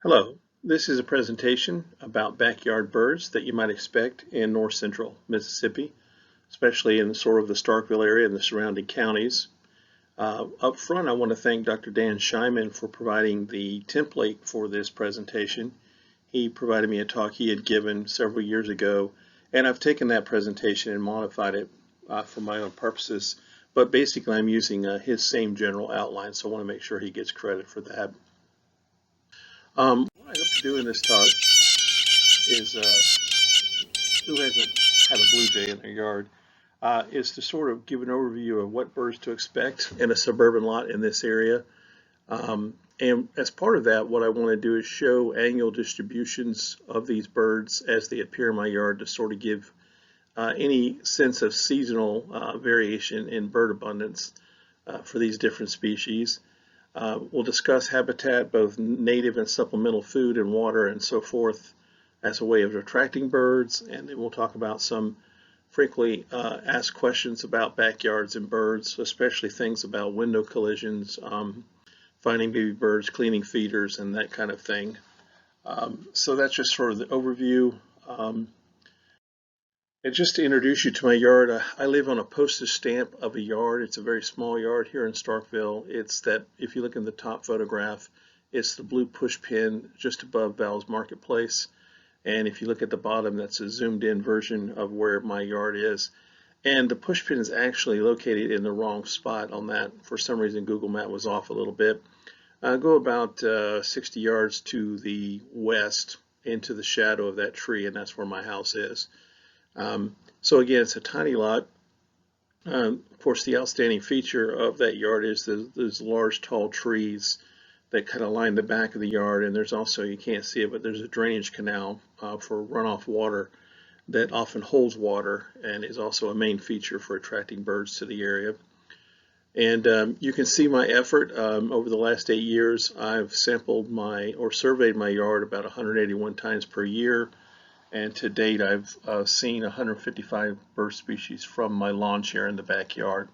Hello, this is a presentation about backyard birds that you might expect in north central Mississippi, especially in sort of the Starkville area and the surrounding counties. Up front, I want to thank Dr. Dan Scheinman for providing the template for this presentation. He provided me a talk he had given several years ago, and I've taken that presentation and modified it for my own purposes. But basically, I'm using his same general outline, so I want to make sure he gets credit for that. What I hope to do in this talk is, who hasn't had a blue jay in their yard, is to sort of give an overview of what birds to expect in a suburban lot in this area. And as part of that, what I want to do is show annual distributions of these birds as they appear in my yard to sort of give any sense of seasonal variation in bird abundance for these different species. We'll discuss habitat, both native and supplemental food and water and so forth, as a way of attracting birds, and then we'll talk about some frequently asked questions about backyards and birds, especially things about window collisions, finding baby birds, cleaning feeders, and that kind of thing. So that's just sort of the overview. And just to introduce you to my yard, I live on a postage stamp of a yard. It's a very small yard here in Starkville. It's that, if you look in the top photograph, it's the blue push pin just above Val's Marketplace. And if you look at the bottom, that's a zoomed in version of where my yard is. And the push pin is actually located in the wrong spot on that. For some reason, Google Maps was off a little bit. Go about 60 yards to the west into the shadow of that tree, and that's where my house is. So again, it's a tiny lot. Of course, the outstanding feature of that yard is those large, tall trees that kind of line the back of the yard. And there's also, you can't see it, but there's a drainage canal for runoff water that often holds water and is also a main feature for attracting birds to the area. And you can see my effort. Over the last 8 years, I've sampled or surveyed my yard about 181 times per year. And to date, I've seen 155 bird species from my lawn chair in the backyard.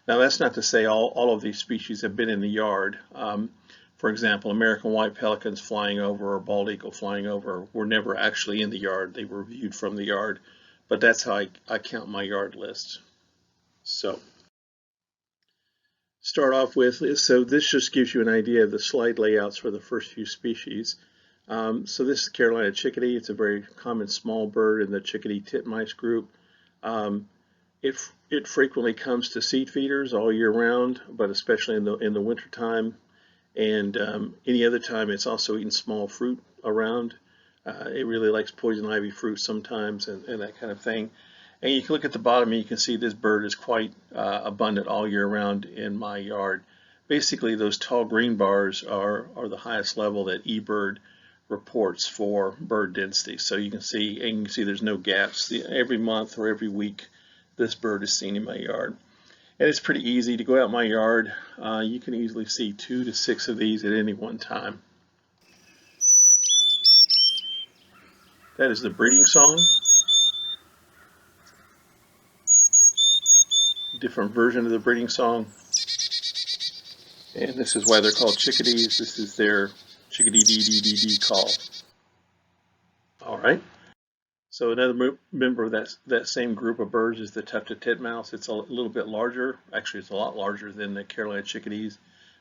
Now, that's not to say all of these species have been in the yard. For example, American white pelicans flying over or bald eagle flying over were never actually in the yard. They were viewed from the yard. But that's how I count my yard list. So, start off with, so this just gives you an idea of the slide layouts for the first few species. So this is Carolina chickadee. It's a very common small bird in the chickadee titmice group. It frequently comes to seed feeders all year round, but especially in the winter time. And any other time, it's also eating small fruit around. It really likes poison ivy fruit sometimes and that kind of thing. And you can look at the bottom and you can see this bird is quite abundant all year round in my yard. Basically, those tall green bars are the highest level that eBird reports for bird density. So you can see there's no gaps. Every month or every week, this bird is seen in my yard. And it's pretty easy to go out my yard. You can easily see 2 to 6 of these at any one time. That is the breeding song. Different version of the breeding song. And this is why they're called chickadees. This is their chickadee-dee-dee-dee-dee call. All right. So another member of that same group of birds is the tufted titmouse. It's a little bit larger. Actually, it's a lot larger than the Carolina chickadees,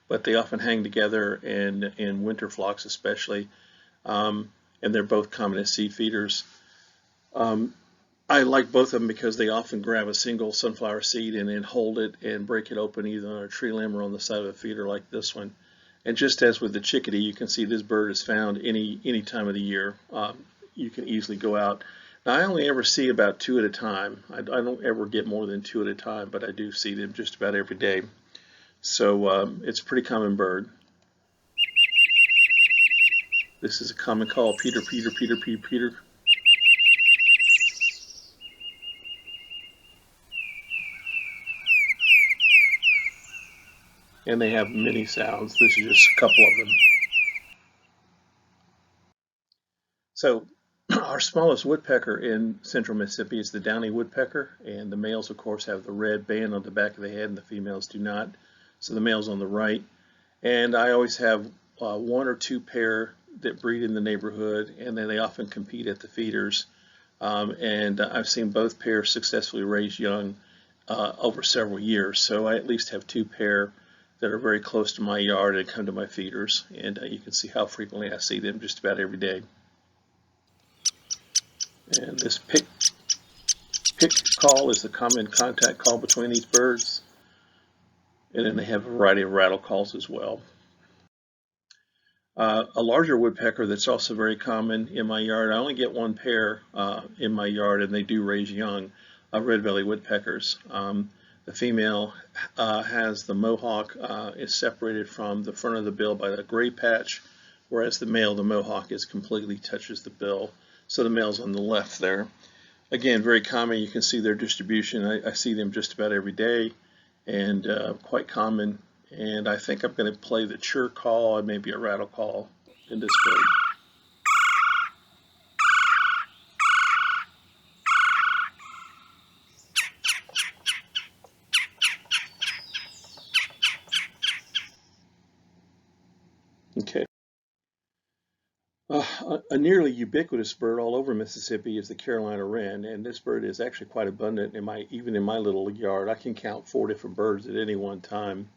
but they often hang together in winter flocks especially, and they're both common as seed feeders. I like both of them because they often grab a single sunflower seed and then hold it and break it open either on a tree limb or on the side of a feeder like this one. And just as with the chickadee, you can see this bird is found any time of the year. You can easily go out. Now, I only ever see about 2 at a time. I don't ever get more than 2 at a time, but I do see them just about every day. So it's a pretty common bird. This is a common call, Peter, Peter, Peter, Peter, Peter. And they have many sounds. This is just a couple of them. So our smallest woodpecker in central Mississippi is the downy woodpecker, and the males, of course, have the red band on the back of the head, and the females do not. So the male's on the right. And I always have 1 or 2 pair that breed in the neighborhood, and then they often compete at the feeders. And I've seen both pairs successfully raise young over several years. So I at least have 2 pair that are very close to my yard and come to my feeders. And you can see how frequently I see them just about every day. And this pick call is the common contact call between these birds. And then they have a variety of rattle calls as well. A larger woodpecker that's also very common in my yard. I only get 1 pair in my yard, and they do raise young red-bellied woodpeckers. The female has the mohawk is separated from the front of the bill by the gray patch, whereas the male, the mohawk, is completely touches the bill. So the male's on the left there. Again, very common. You can see their distribution. I see them just about every day, and quite common. And I think I'm going to play the chirr call and maybe a rattle call in this bird. Okay. A nearly ubiquitous bird all over Mississippi is the Carolina wren, and this bird is actually quite abundant even in my little yard. I can count 4 different birds at any one time.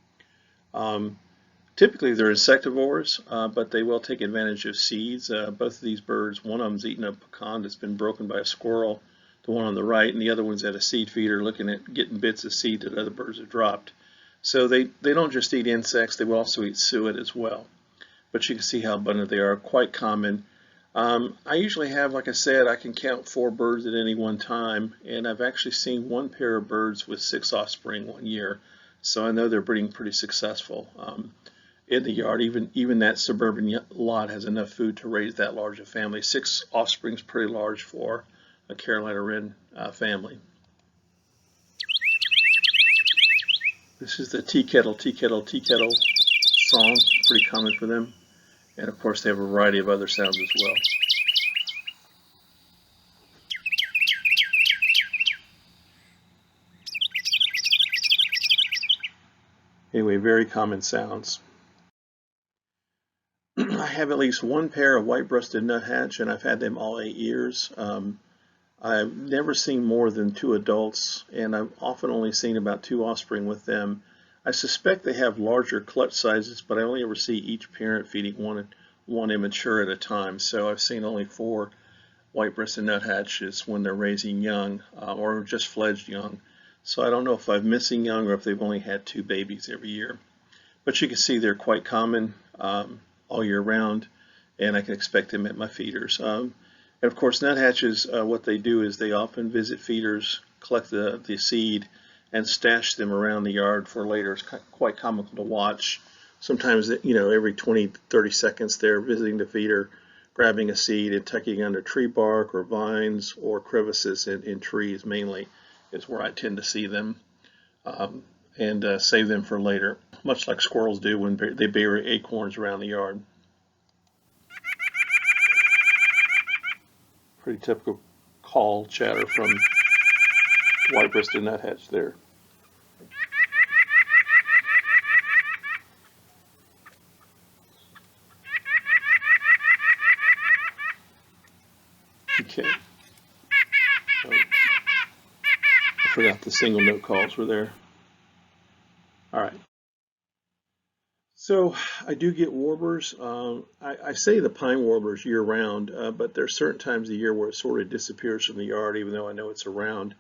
Typically they're insectivores, but they will take advantage of seeds. Both of these birds, one of them's eating a pecan that's been broken by a squirrel, the one on the right, and the other one's at a seed feeder looking at getting bits of seed that other birds have dropped. So they don't just eat insects, they will also eat suet as well. But you can see how abundant they are, quite common. I usually have, like I said, I can count 4 birds at any one time, and I've actually seen 1 pair of birds with 6 offspring one year. So I know they're breeding pretty successful in the yard. Even that suburban lot has enough food to raise that large a family. 6 offspring is pretty large for a Carolina wren family. This is the tea kettle, tea kettle, tea kettle song, pretty common for them. And of course they have a variety of other sounds as well. Anyway, very common sounds. I have at least 1 pair of white-breasted nuthatch, and I've had them all 8 years. I've never seen more than 2 adults, and I've often only seen about 2 offspring with them. I suspect they have larger clutch sizes, but I only ever see each parent feeding one immature at a time. So I've seen only 4 white-breasted nuthatches when they're raising young or just fledged young. So I don't know if I'm missing young or if they've only had 2 babies every year. But you can see they're quite common all year round, and I can expect them at my feeders. And of course, nuthatches, what they do is they often visit feeders, collect the seed, and stash them around the yard for later. It's quite comical to watch. Sometimes, every 20, 30 seconds they're visiting the feeder, grabbing a seed and tucking under tree bark or vines or crevices in trees mainly is where I tend to see them, and save them for later, much like squirrels do when they bury acorns around the yard. Pretty typical call chatter from white-breasted nuthatch there. Okay. Oh, I forgot the single note calls were there. All right. So I do get warblers. I say the pine warblers year round, but there's certain times of the year where it sort of disappears from the yard, even though I know it's around.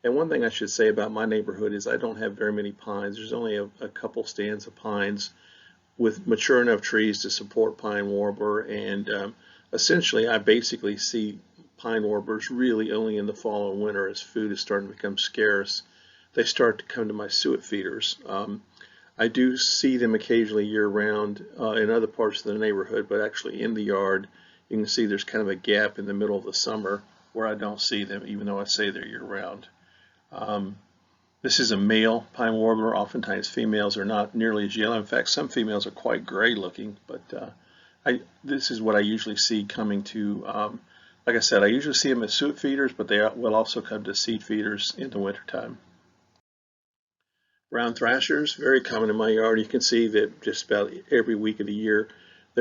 And one thing I should say about my neighborhood is I don't have very many pines. There's only a couple stands of pines with mature enough trees to support pine warbler, and essentially I basically see pine warblers really only in the fall and winter as food is starting to become scarce. They start to come to my suet feeders. I do see them occasionally year-round in other parts of the neighborhood, but actually in the yard, you can see there's kind of a gap in the middle of the summer where I don't see them, even though I say they're year-round. This is a male pine warbler. Oftentimes females are not nearly as yellow. In fact, some females are quite gray-looking, but this is what I usually see coming to, like I said, I usually see them as suet feeders, but they will also come to seed feeders in the wintertime. Brown thrashers, very common in my yard. You can see that just about every week of the year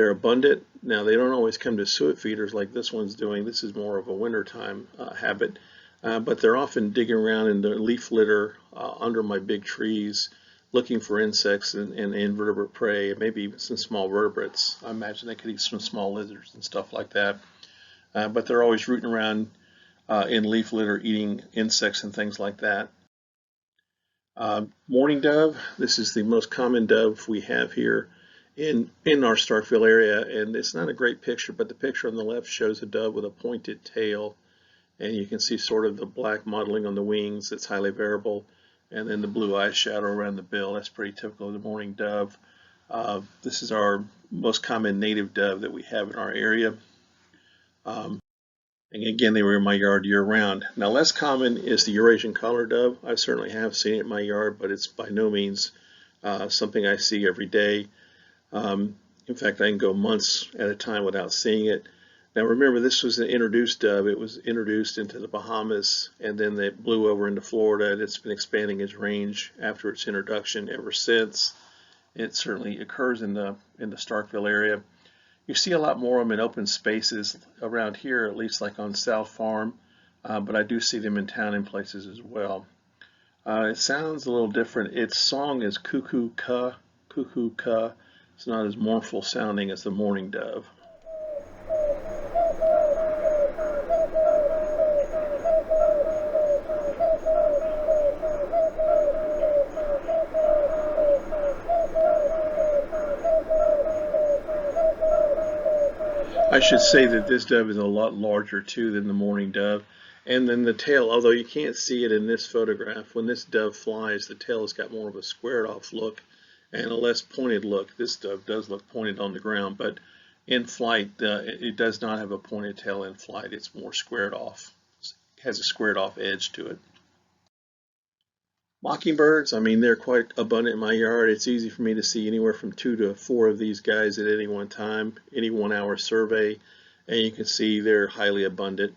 They're abundant. Now, they don't always come to suet feeders like this one's doing. This is more of a wintertime habit, but they're often digging around in the leaf litter under my big trees, looking for insects and invertebrate prey, and maybe even some small vertebrates. I imagine they could eat some small lizards and stuff like that. But they're always rooting around in leaf litter, eating insects and things like that. Mourning dove, this is the most common dove we have here in our Starkville area, and it's not a great picture, but the picture on the left shows a dove with a pointed tail, and you can see sort of the black mottling on the wings. It's highly variable, and then the blue eye shadow around the bill. That's pretty typical of the mourning dove. This is our most common native dove that we have in our area. And again, they were in my yard year-round. Now, less common is the Eurasian collar dove. I certainly have seen it in my yard, but it's by no means something I see every day. In fact, I can go months at a time without seeing it. Now, remember, this was an introduced dove. It was introduced into the Bahamas, and then it blew over into Florida, and it's been expanding its range after its introduction ever since. It certainly occurs in the Starkville area. You see a lot more of them in open spaces around here, at least like on South Farm, but I do see them in town in places as well. It sounds a little different. Its song is cuckoo-ca, cuckoo-ca. It's not as mournful sounding as the mourning dove. I should say that this dove is a lot larger too than the mourning dove. And then the tail, although you can't see it in this photograph, when this dove flies, the tail has got more of a squared off look and a less pointed look. This dove does look pointed on the ground, but in flight, it does not have a pointed tail in flight. It's more squared off. It has a squared off edge to it. Mockingbirds, I mean, they're quite abundant in my yard. It's easy for me to see anywhere from 2 to 4 of these guys at any one time, any 1 hour survey, and you can see they're highly abundant.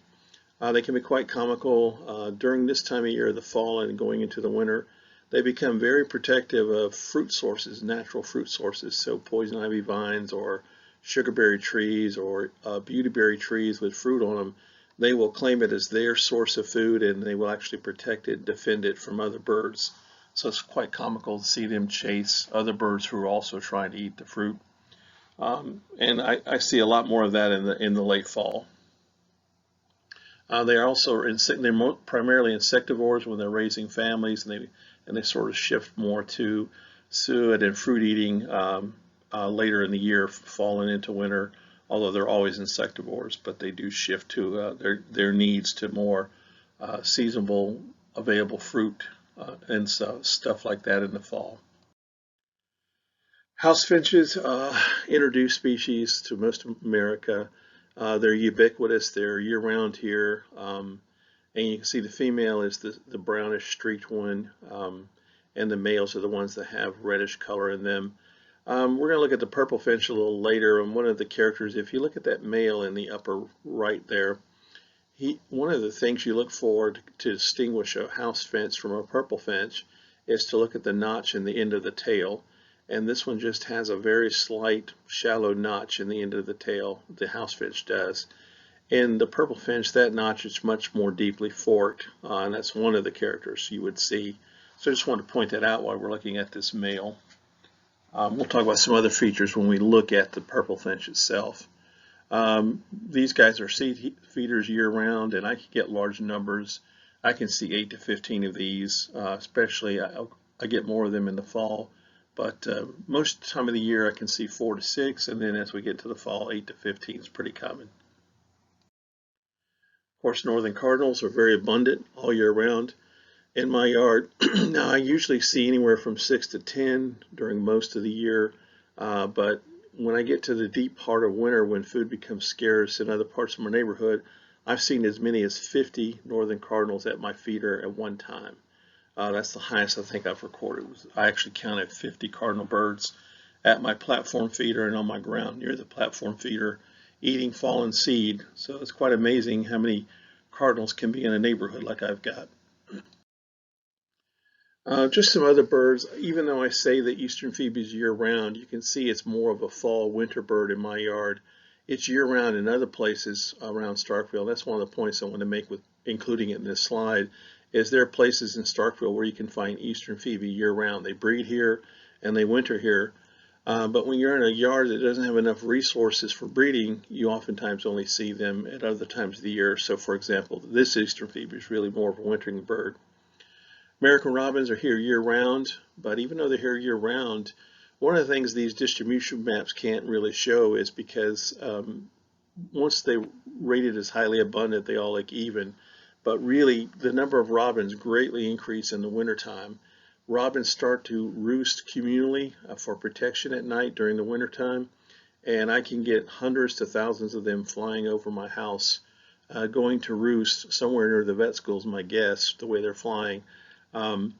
They can be quite comical. During this time of year, the fall and going into the winter, they become very protective of fruit sources, natural fruit sources, so poison ivy vines or sugarberry trees or beautyberry trees with fruit on them. They will claim it as their source of food, and they will actually protect it, defend it from other birds. So it's quite comical to see them chase other birds who are also trying to eat the fruit. And I see a lot more of that in the late fall. They are also they're primarily insectivores when they're raising families, and they sort of shift more to suet and fruit eating later in the year, fall and into winter. Although they're always insectivores, but they do shift to their needs to more seasonable, available fruit and stuff like that in the fall. House finches, introduced species to most of America. They're ubiquitous. They're year-round here, and you can see the female is the brownish streaked one, and the males are the ones that have reddish color in them. We're going to look at the purple finch a little later, and one of the characters, if you look at that male in the upper right there, one of the things you look for to distinguish a house finch from a purple finch is to look at the notch in the end of the tail, and this one just has a very slight, shallow notch in the end of the tail, the house finch does. In the purple finch, that notch is much more deeply forked, and that's one of the characters you would see. So I just want to point that out while we're looking at this male. We'll talk about some other features when we look at the purple finch itself. These guys are seed feeders year-round, and I can get large numbers. I can see 8 to 15 of these, especially I get more of them in the fall. But most time of the year I can see 4 to 6, and then as we get to the fall, 8 to 15 is pretty common. Of course, northern cardinals are very abundant all year round in my yard. Now, I usually see anywhere from 6 to 10 during most of the year, but when I get to the deep part of winter, when food becomes scarce in other parts of my neighborhood, I've seen as many as 50 northern cardinals at my feeder at one time. That's the highest I think I've recorded. I actually counted 50 cardinal birds at my platform feeder and on my ground near the platform feeder eating fallen seed. So it's quite amazing how many cardinals can be in a neighborhood like I've got. Just some other birds. Even though I say that eastern phoebe is year-round, you can see it's more of a fall-winter bird in my yard. It's year-round in other places around Starkville. That's one of the points I want to make with including it in this slide, is there are places in Starkville where you can find eastern phoebe year-round. They breed here and they winter here. But when you're in a yard that doesn't have enough resources for breeding, you oftentimes only see them at other times of the year. So for example, this eastern phoebe is really more of a wintering bird. American robins are here year-round, but even though they're here year-round, one of the things these distribution maps can't really show is because once they rated as highly abundant, they all look even. But really, the number of robins greatly increase in the wintertime. Robins start to roost communally for protection at night during the wintertime, and I can get hundreds to thousands of them flying over my house, going to roost somewhere near the vet school is my guess, the way they're flying. Um,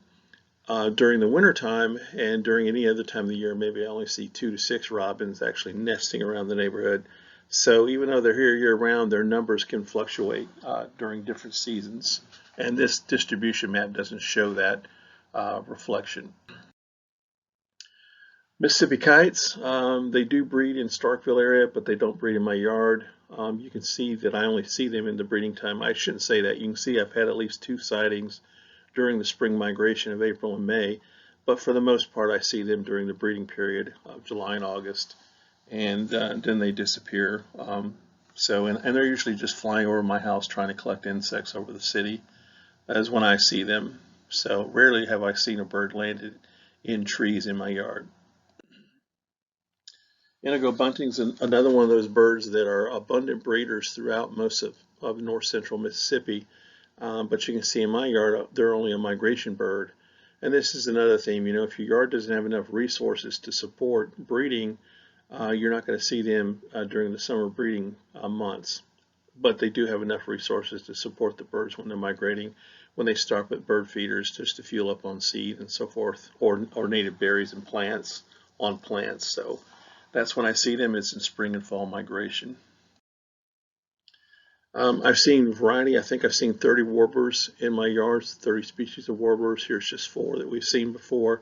During the wintertime and during any other time of the year, maybe I only see 2 to 6 robins actually nesting around the neighborhood. So even though they're here year-round, their numbers can fluctuate during different seasons. And this distribution map doesn't show that reflection. Mississippi kites, they do breed in Starkville area, but they don't breed in my yard. You can see that I only see them in the breeding time. I shouldn't say that. You can see I've had at least 2 sightings during the spring migration of April and May, but for the most part I see them during the breeding period of July and August, and then they disappear. And they're usually just flying over my house trying to collect insects over the city as when I see them. So rarely have I seen a bird landed in trees in my yard. Indigo bunting's another one of those birds that are abundant breeders throughout most of north central Mississippi. But you can see in my yard, they're only a migration bird. And this is another theme, if your yard doesn't have enough resources to support breeding, you're not going to see them during the summer breeding months. But they do have enough resources to support the birds when they're migrating, when they stop at bird feeders just to fuel up on seed and so forth, or native berries and plants on plants. So that's when I see them. It's in spring and fall migration. I've seen variety. I think I've seen 30 warblers in my yards, 30 species of warblers. Here's just 4 that we've seen before.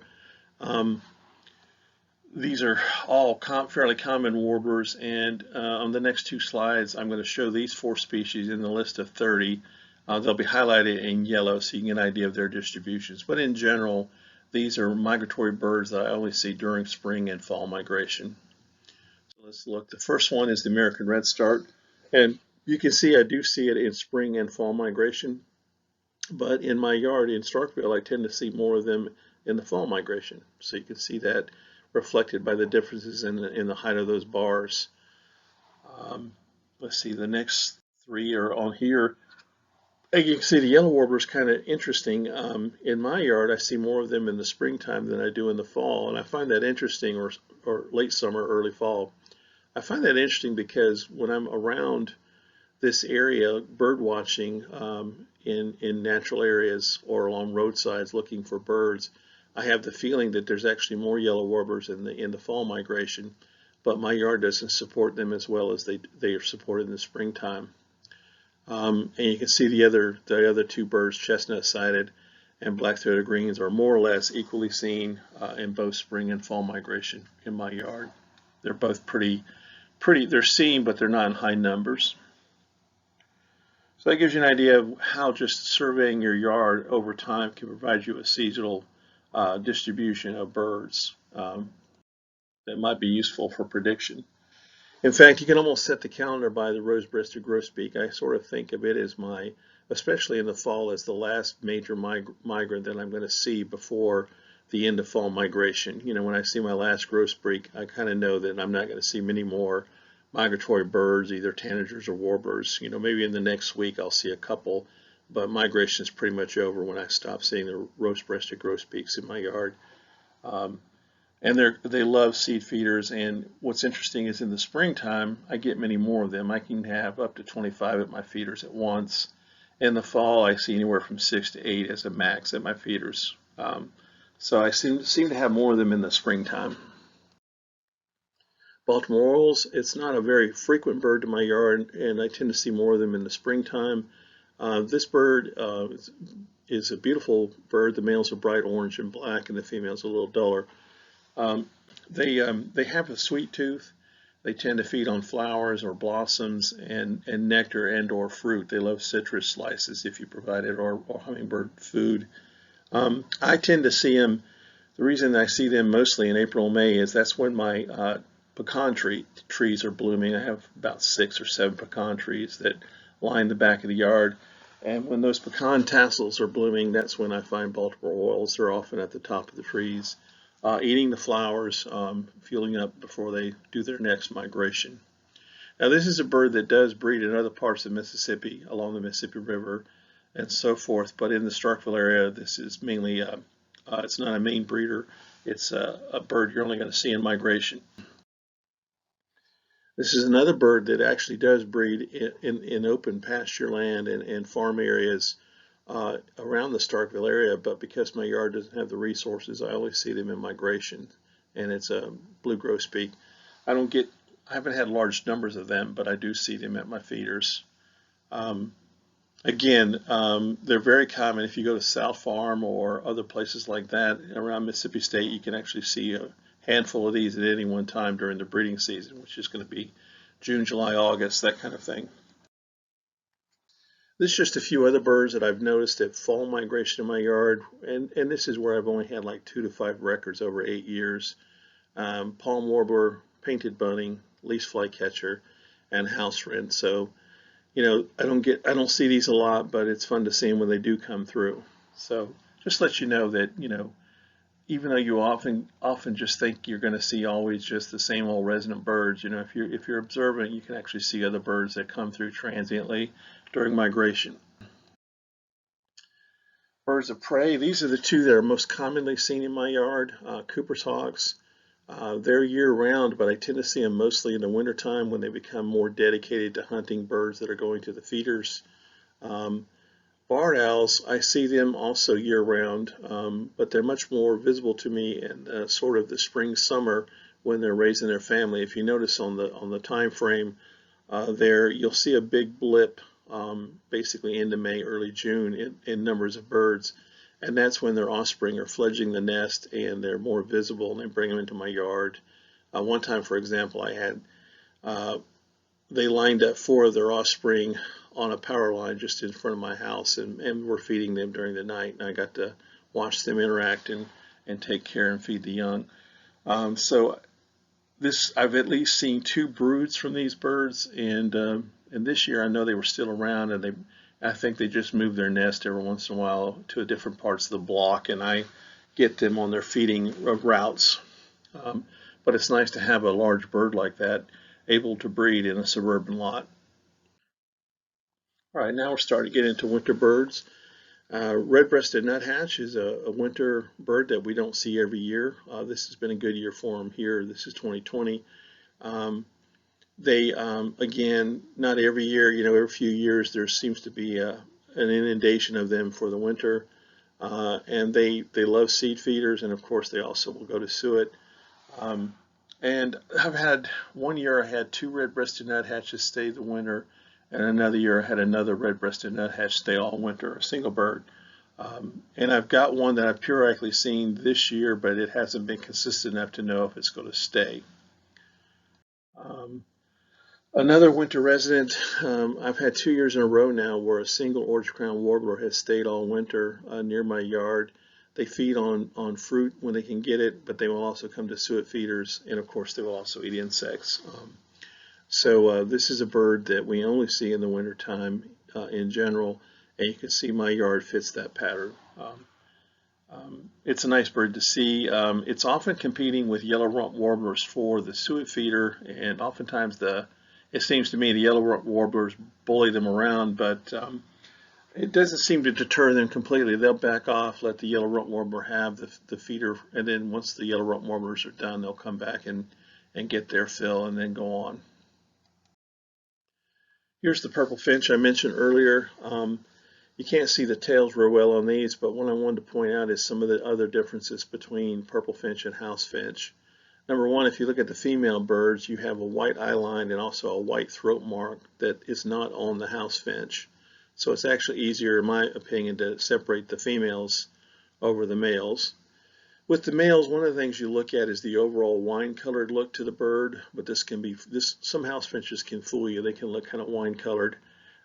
These are all fairly common warblers, and on the next 2 slides, I'm going to show these 4 species in the list of 30. They'll be highlighted in yellow so you can get an idea of their distributions. But in general, these are migratory birds that I only see during spring and fall migration. So let's look. The first one is the American redstart, and you can see I do see it in spring and fall migration, but in my yard in Starkville, I tend to see more of them in the fall migration. So you can see that reflected by the differences in the height of those bars. Let's see, the next 3 are on here. And you can see the yellow warbler is kind of interesting. In my yard, I see more of them in the springtime than I do in the fall, and I find that interesting, or late summer, early fall. I find that interesting because when I'm around this area, bird watching in natural areas or along roadsides looking for birds, I have the feeling that there's actually more yellow warblers in the fall migration, but my yard doesn't support them as well as they are supported in the springtime. And you can see the other 2 birds, chestnut-sided and black-throated greens, are more or less equally seen in both spring and fall migration in my yard. They're both pretty. They're seen, but they're not in high numbers. So that gives you an idea of how just surveying your yard over time can provide you a seasonal distribution of birds that might be useful for prediction. In fact, you can almost set the calendar by the rose-breasted grosbeak. I sort of think of it as especially in the fall, as the last major migrant that I'm going to see before the end of fall migration. When I see my last grosbeak, I kind of know that I'm not going to see many more migratory birds, either tanagers or warblers. Maybe in the next week I'll see a couple, but migration is pretty much over when I stop seeing the rose-breasted grosbeaks in my yard. And they love seed feeders, and what's interesting is in the springtime I get many more of them. I can have up to 25 at my feeders at once. In the fall I see anywhere from 6 to 8 as a max at my feeders. So I seem to have more of them in the springtime. Baltimore Orioles, it's not a very frequent bird in my yard, and I tend to see more of them in the springtime. This bird is a beautiful bird. The males are bright orange and black, and the females a little duller. Um, they have a sweet tooth. They tend to feed on flowers or blossoms and nectar and or fruit. They love citrus slices if you provide it, or hummingbird food. I tend to see them. The reason I see them mostly in April and May is that's when my pecan trees are blooming. I have about 6 or 7 pecan trees that line the back of the yard. And when those pecan tassels are blooming, that's when I find Baltimore oils. They're often at the top of the trees, eating the flowers, fueling up before they do their next migration. Now, this is a bird that does breed in other parts of Mississippi, along the Mississippi River and so forth, but in the Starkville area, this is mainly, it's not a main breeder. It's a bird you're only going to see in migration. This is another bird that actually does breed in open pasture land and farm areas around the Starkville area, but because my yard doesn't have the resources, I only see them in migration, and it's a blue grosbeak. I haven't had large numbers of them, but I do see them at my feeders. Again, they're very common. If you go to South Farm or other places like that around Mississippi State, you can actually see a handful of these at any one time during the breeding season, which is going to be June, July, August, that kind of thing. This is just a few other birds that I've noticed at fall migration in my yard, and this is where I've only had like 2 to 5 records over 8 years. Palm warbler, painted bunting, least flycatcher, and house wren. So, you know, I don't see these a lot, but it's fun to see them when they do come through. So just let you know that, you know, even though you often just think you're going to see always just the same old resident birds, you know, if you're observant, you can actually see other birds that come through transiently during migration. Birds of prey, these are the 2 that are most commonly seen in my yard. Cooper's hawks. They're year-round, but I tend to see them mostly in the wintertime when they become more dedicated to hunting birds that are going to the feeders. Barred owls, I see them also year-round, but they're much more visible to me in sort of the spring, summer when they're raising their family. If you notice on the time frame there, you'll see a big blip basically into May, early June in numbers of birds. And that's when their offspring are fledging the nest and they're more visible, and they bring them into my yard. One time, for example, I had, they lined up 4 of their offspring on a power line just in front of my house, and were feeding them during the night, and I got to watch them interact and take care and feed the young. So I've at least seen 2 broods from these birds, and this year I know they were still around, and I think they just move their nest every once in a while to different parts of the block, and I get them on their feeding routes. But it's nice to have a large bird like that able to breed in a suburban lot. All right, now we're starting to get into winter birds. Red-breasted nuthatch is a winter bird that we don't see every year. This has been a good year for them here. This is 2020. Again, not every year, you know, every few years there seems to be an inundation of them for the winter. And they love seed feeders, and of course they also will go to suet. And I've had, one year I had 2 red-breasted nuthatches stay the winter, and another year I had another red-breasted nuthatch stay all winter, a single bird. And I've got one that I've periodically seen this year, but it hasn't been consistent enough to know if it's going to stay. Another winter resident, I've had 2 years in a row now where a single orange-crowned warbler has stayed all winter near my yard. They feed on fruit when they can get it, but they will also come to suet feeders, and of course they will also eat insects. So this is a bird that we only see in the wintertime in general, and you can see my yard fits that pattern. It's a nice bird to see. It's often competing with yellow rump warblers for the suet feeder, and oftentimes it seems to me the yellow rump warblers bully them around, but it doesn't seem to deter them completely. They'll back off, let the yellow rump warbler have the feeder, and then once the yellow rump warblers are done, they'll come back and get their fill and then go on. Here's the purple finch I mentioned earlier. You can't see the tails real well on these, but what I wanted to point out is some of the other differences between purple finch and house finch. Number one, if you look at the female birds, you have a white eye line and also a white throat mark that is not on the house finch. So it's actually easier, in my opinion, to separate the females over the males. With the males, one of the things you look at is the overall wine-colored look to the bird, but some house finches can fool you. They can look kind of wine-colored.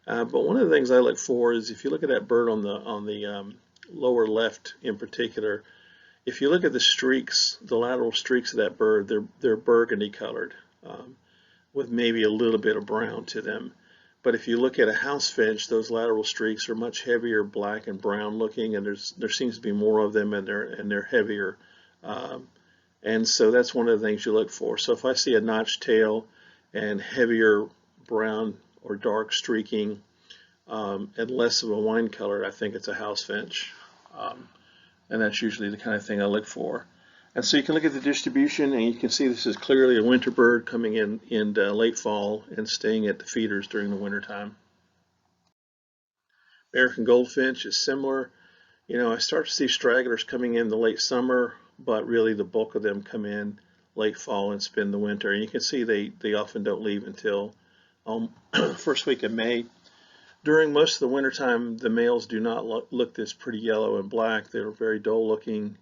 But one of the things I look for is if you look at that bird on the lower left in particular, if you look at the streaks, the lateral streaks of that bird, they're burgundy colored, with maybe a little bit of brown to them. But if you look at a house finch, those lateral streaks are much heavier, black and brown looking, and there seems to be more of them, and they're heavier. And so that's one of the things you look for. So if I see a notched tail and heavier brown or dark streaking, and less of a wine color, I think it's a house finch. And that's usually the kind of thing I look for. And so you can look at the distribution, and you can see this is clearly a winter bird coming in late fall and staying at the feeders during the winter time. American goldfinch is similar. You know, I start to see stragglers coming in the late summer, but really the bulk of them come in late fall and spend the winter. And you can see they often don't leave until first week of May. During most of the winter time, the males do not look this pretty yellow and black. They're very dull looking.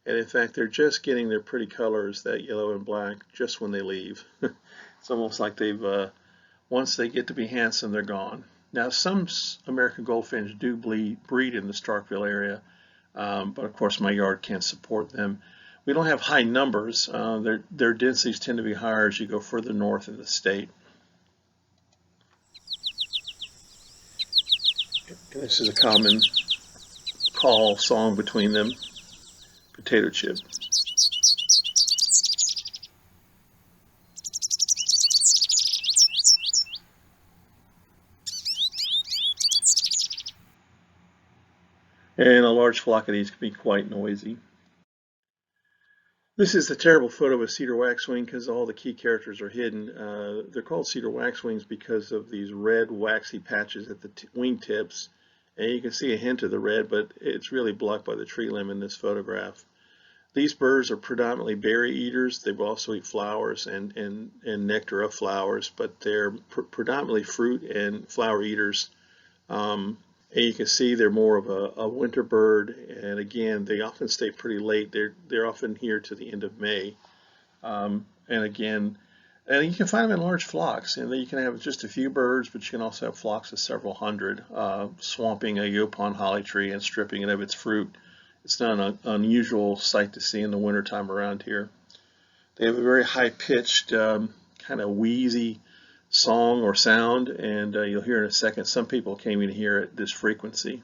And in fact, they're just getting their pretty colors, that yellow and black, just when they leave. It's almost like once they get to be handsome, they're gone. Now, some American goldfinch do breed in the Starkville area, but of course my yard can't support them. We don't have high numbers. Their densities tend to be higher as you go further north in the state. This is a common call song between them. Potato chip. And a large flock of these can be quite noisy. This is a terrible photo of a cedar waxwing because all the key characters are hidden. They're called cedar waxwings because of these red waxy patches at the wing tips. And you can see a hint of the red, but it's really blocked by the tree limb in this photograph. These birds are predominantly berry eaters. They will also eat flowers and nectar of flowers, but they're predominantly fruit and flower eaters. And you can see they're more of a winter bird, and again, they often stay pretty late. They're often here to the end of May. And you can find them in large flocks, and you can have just a few birds, but you can also have flocks of several hundred, swamping a yopon holly tree and stripping it of its fruit. It's not an unusual sight to see in the wintertime around here. They have a very high-pitched, kind of wheezy song or sound, and you'll hear in a second. Some people can't even hear at this frequency.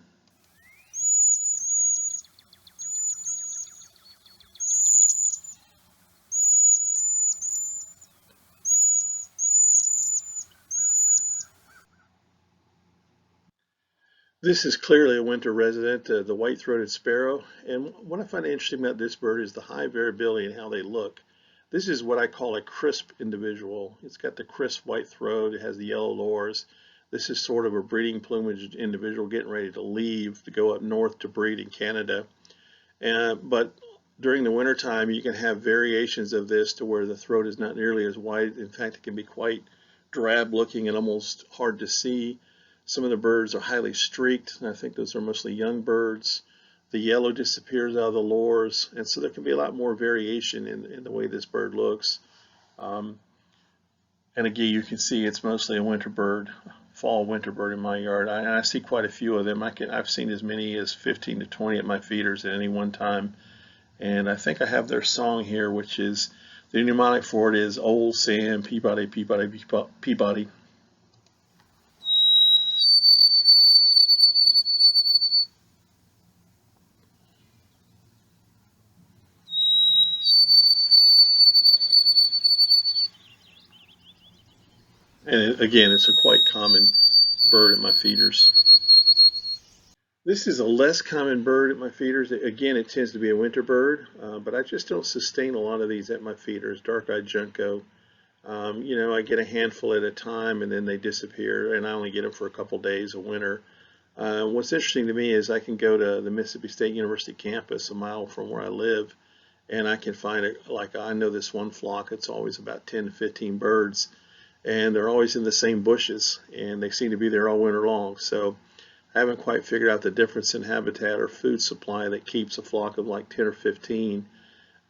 This is clearly a winter resident, the white-throated sparrow, and what I find interesting about this bird is the high variability in how they look. This is what I call a crisp individual. It's got the crisp white throat, it has the yellow lores. This is sort of a breeding plumage individual getting ready to leave to go up north to breed in Canada. But during the wintertime, you can have variations of this to where the throat is not nearly as wide. In fact, it can be quite drab looking and almost hard to see. Some of the birds are highly streaked, and I think those are mostly young birds. The yellow disappears out of the lores, and so there can be a lot more variation in the way this bird looks. And again, you can see it's mostly a winter bird, fall winter bird in my yard. I see quite a few of them. I've seen as many as 15 to 20 at my feeders at any one time. And I think I have their song here, which is, the mnemonic for it is Old Sam Peabody, Peabody, Peabody. And again, it's a quite common bird at my feeders. This is a less common bird at my feeders. Again, it tends to be a winter bird, but I just don't sustain a lot of these at my feeders. Dark-eyed junco. You know, I get a handful at a time and then they disappear, and I only get them for a couple days a winter. What's interesting to me is I can go to the Mississippi State University campus a mile from where I live, and I can find it. Like, I know this one flock, it's always about 10 to 15 birds, and they're always in the same bushes, and they seem to be there all winter long. So haven't quite figured out the difference in habitat or food supply that keeps a flock of like 10 or 15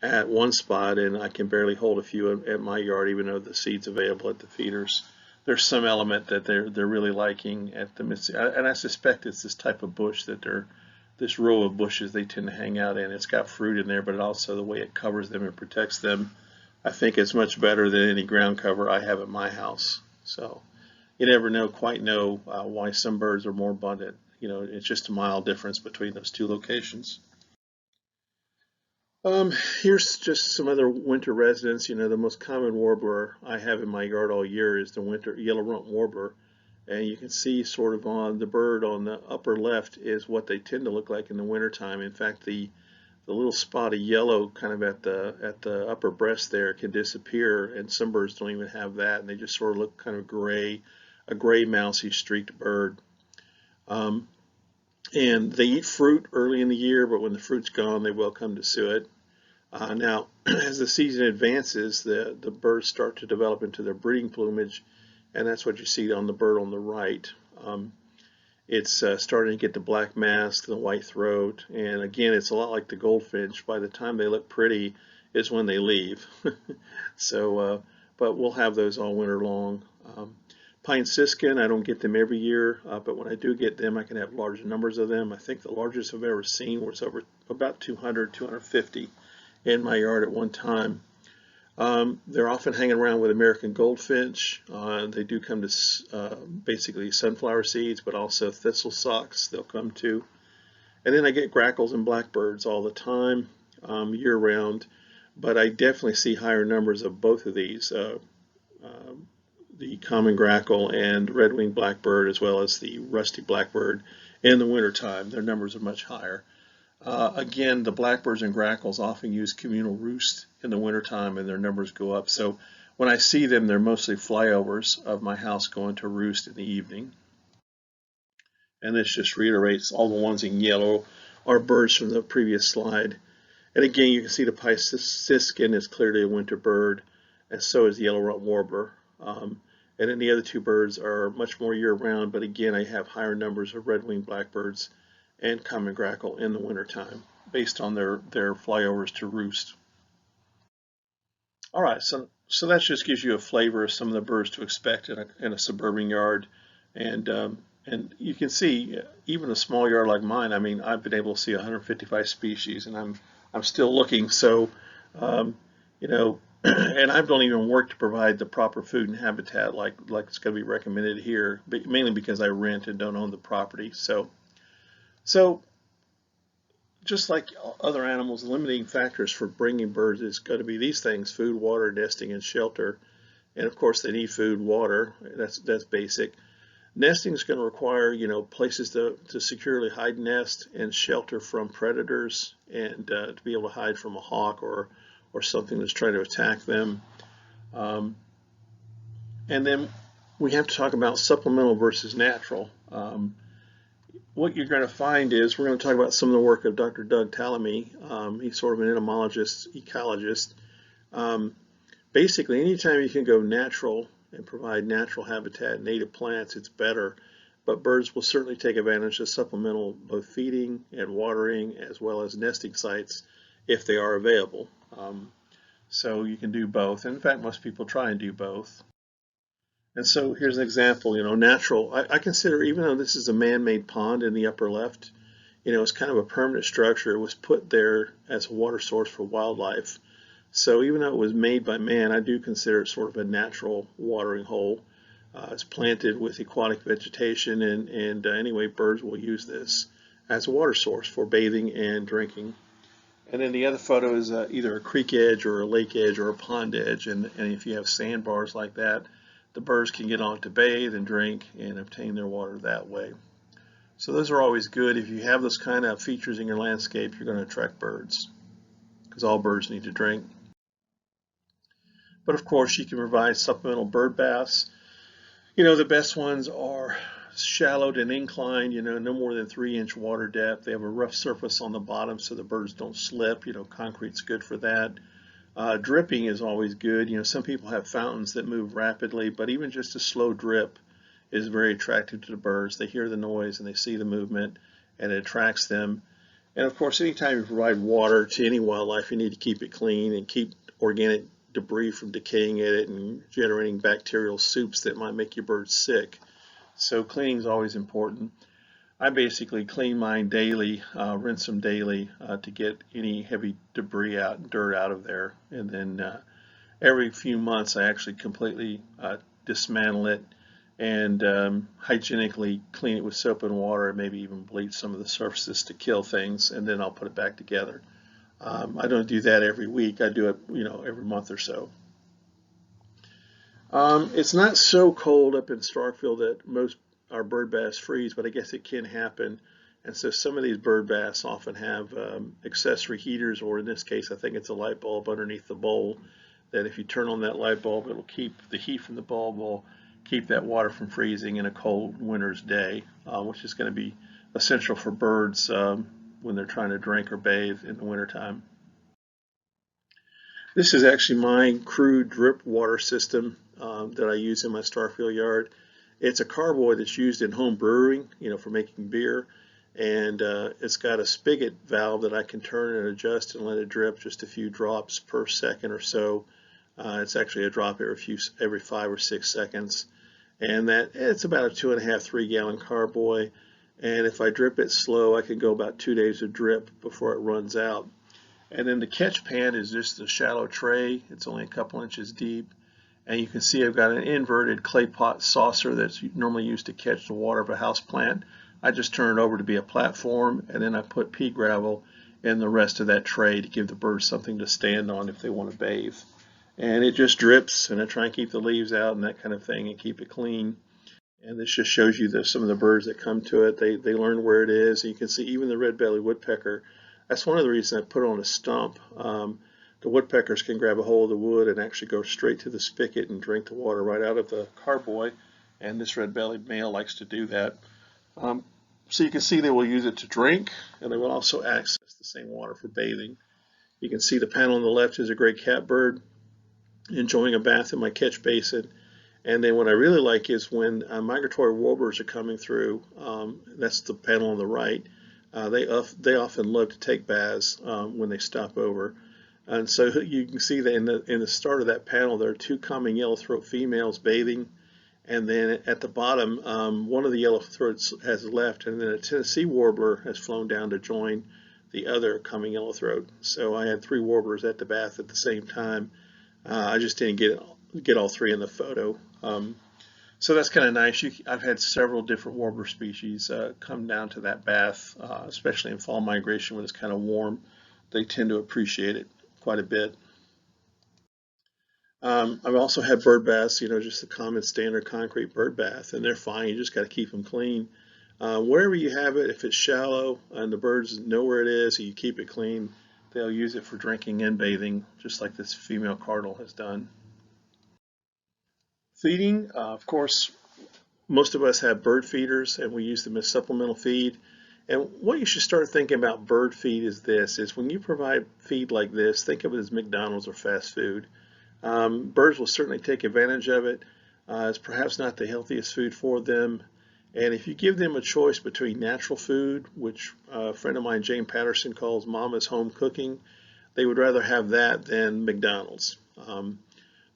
at one spot, and I can barely hold a few at my yard, even though the seed's available at the feeders. There's some element that they're really liking at the and I suspect it's this type of bush that this row of bushes they tend to hang out in. It's got fruit in there, but also the way it covers them and protects them, I think it's much better than any ground cover I have at my house. So you never quite know why some birds are more abundant. It's just a mild difference between those two locations. Here's just some other winter residents. The most common warbler I have in my yard all year is the winter yellow-rumped warbler. And you can see sort of on the bird on the upper left is what they tend to look like in the wintertime. In fact, the little spot of yellow kind of at the upper breast there can disappear, and some birds don't even have that, and they just sort of look kind of gray, a gray mousy streaked bird. And they eat fruit early in the year, but when the fruit's gone, they will come to suet. Now, as the season advances, the birds start to develop into their breeding plumage, and that's what you see on the bird on the right. It's starting to get the black mask, the white throat, and again, it's a lot like the goldfinch. By the time they look pretty is when they leave. So, but we'll have those all winter long. Pine siskin, I don't get them every year, but when I do get them, I can have large numbers of them. I think the largest I've ever seen was over about 200, 250 in my yard at one time. They're often hanging around with American goldfinch. They do come to basically sunflower seeds, but also thistle socks they'll come to. And then I get grackles and blackbirds all the time, year round, but I definitely see higher numbers of both of these, the common grackle and red-winged blackbird, as well as the rusty blackbird in the wintertime. Their numbers are much higher. Again, the blackbirds and grackles often use communal roost in the wintertime, and their numbers go up. So when I see them, they're mostly flyovers of my house going to roost in the evening. And this just reiterates all the ones in yellow are birds from the previous slide. And again, you can see the pine siskin is clearly a winter bird, and so is the yellow-rumped warbler. And then the other two birds are much more year-round, but again, I have higher numbers of red-winged blackbirds and common grackle in the wintertime based on their flyovers to roost. All right, so that just gives you a flavor of some of the birds to expect in a suburban yard. And you can see, even a small yard like mine, I mean, I've been able to see 155 species, and I'm still looking. So, and I don't even work to provide the proper food and habitat like it's going to be recommended here, but mainly because I rent and don't own the property. So just like other animals, limiting factors for bringing birds is going to be these things: food, water, nesting, and shelter. And of course, they need food, water. That's basic. Nesting is going to require, places to securely hide nest and shelter from predators, and to be able to hide from a hawk or something that's trying to attack them. And then we have to talk about supplemental versus natural. What you're going to find is we're going to talk about some of the work of Dr. Doug Tallamy. He's sort of an entomologist, ecologist. Basically, anytime you can go natural and provide natural habitat, native plants, it's better. But birds will certainly take advantage of supplemental both feeding and watering, as well as nesting sites if they are available. So you can do both. In fact, most people try and do both. And so here's an example, natural. I consider, even though this is a man-made pond in the upper left, it's kind of a permanent structure. It was put there as a water source for wildlife. So even though it was made by man, I do consider it sort of a natural watering hole. It's planted with aquatic vegetation, and anyway, birds will use this as a water source for bathing and drinking. And then the other photo is either a creek edge or a lake edge or a pond edge, and if you have sandbars like that, the birds can get on to bathe and drink and obtain their water that way. So those are always good. If you have those kind of features in your landscape, you're going to attract birds, because all birds need to drink. But of course, you can provide supplemental bird baths. The best ones are shallowed and inclined, no more than 3-inch water depth. They have a rough surface on the bottom so the birds don't slip. Concrete's good for that. Dripping is always good. Some people have fountains that move rapidly, but even just a slow drip is very attractive to the birds. They hear the noise and they see the movement, and it attracts them. And of course, anytime you provide water to any wildlife, you need to keep it clean and keep organic debris from decaying in it and generating bacterial soups that might make your birds sick. So cleaning is always important. I basically clean mine daily, rinse them daily to get any heavy debris out, dirt out of there. And then every few months I actually completely dismantle it and hygienically clean it with soap and water and maybe even bleach some of the surfaces to kill things, and then I'll put it back together. I don't do that every week. I do it, every month or so. It's not so cold up in Starkville that most our bird bass freeze, but I guess it can happen. And so some of these bird bass often have accessory heaters, or in this case, I think it's a light bulb underneath the bowl, that if you turn on that light bulb, it'll keep the heat from the bulb, will keep that water from freezing in a cold winter's day, which is going to be essential for birds when they're trying to drink or bathe in the wintertime. This is actually my crude drip water system that I use in my Starkville yard. It's a carboy that's used in home brewing, for making beer, and it's got a spigot valve that I can turn and adjust and let it drip just a few drops per second or so. It's actually a drop every 5 or 6 seconds, and it's about a 2.5, 3 gallon carboy. And if I drip it slow, I can go about 2 days of drip before it runs out. And then the catch pan is just a shallow tray. It's only a couple inches deep. And you can see I've got an inverted clay pot saucer that's normally used to catch the water of a house plant. I just turn it over to be a platform, and then I put pea gravel in the rest of that tray to give the birds something to stand on if they want to bathe. And it just drips, and I try and keep the leaves out and that kind of thing and keep it clean. And this just shows you some of the birds that come to it. They learn where it is. And you can see even the red-bellied woodpecker. That's one of the reasons I put it on a stump. The woodpeckers can grab a hold of the wood and actually go straight to the spigot and drink the water right out of the carboy, and this red-bellied male likes to do that. So you can see they will use it to drink, and they will also access the same water for bathing. You can see the panel on the left is a gray catbird enjoying a bath in my catch basin. And then what I really like is when migratory warblers are coming through, that's the panel on the right, they often love to take baths when they stop over. And so you can see that in the start of that panel, there are 2 common yellowthroat females bathing. And then at the bottom, one of the yellowthroats has left, and then a Tennessee warbler has flown down to join the other coming yellowthroat. So I had 3 warblers at the bath at the same time. I just didn't get all 3 in the photo. So that's kind of nice. I've had several different warbler species come down to that bath, especially in fall migration when it's kind of warm. They tend to appreciate it quite a bit. I've also had bird baths, just the common standard concrete bird bath, and they're fine. You just got to keep them clean. Wherever you have it, if it's shallow and the birds know where it is and you keep it clean, they'll use it for drinking and bathing, just like this female cardinal has done. Feeding, of course, most of us have bird feeders, and we use them as supplemental feed. And what you should start thinking about bird feed is when you provide feed like this, think of it as McDonald's or fast food. Birds will certainly take advantage of it. It's perhaps not the healthiest food for them. And if you give them a choice between natural food, which a friend of mine, Jane Patterson, calls mama's home cooking, they would rather have that than McDonald's.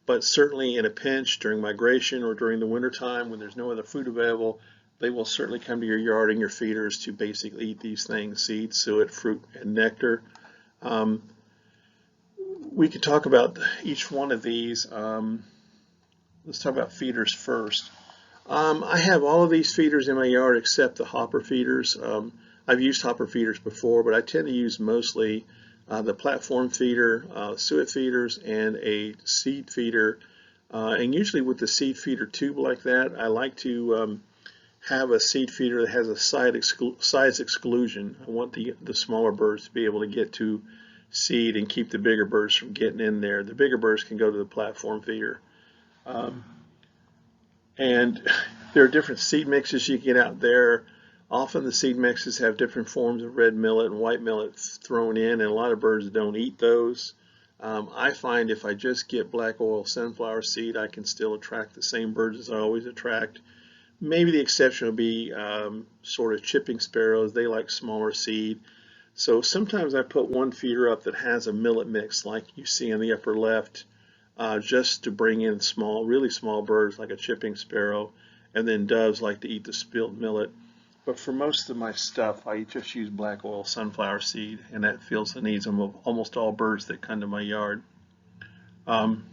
But certainly in a pinch during migration or during the wintertime when there's no other food available, they will certainly come to your yard and your feeders to basically eat these things: seed, suet, fruit, and nectar. We could talk about each one of these. Let's talk about feeders first. I have all of these feeders in my yard except the hopper feeders. I've used hopper feeders before, but I tend to use mostly the platform feeder, suet feeders, and a seed feeder. And usually with the seed feeder tube like that, I like to have a seed feeder that has a size exclusion. I want the smaller birds to be able to get to seed and keep the bigger birds from getting in there. The bigger birds can go to the platform feeder. And there are different seed mixes you get out there. Often the seed mixes have different forms of red millet and white millet thrown in, and a lot of birds don't eat those. I find if I just get black oil sunflower seed, I can still attract the same birds as I always attract. Maybe the exception would be sort of chipping sparrows. They like smaller seed. So sometimes I put one feeder up that has a millet mix like you see in the upper left, just to bring in small, really small birds like a chipping sparrow, and then doves like to eat the spilled millet. But for most of my stuff, I just use black oil sunflower seed, and that fills the needs of almost all birds that come to my yard. Um,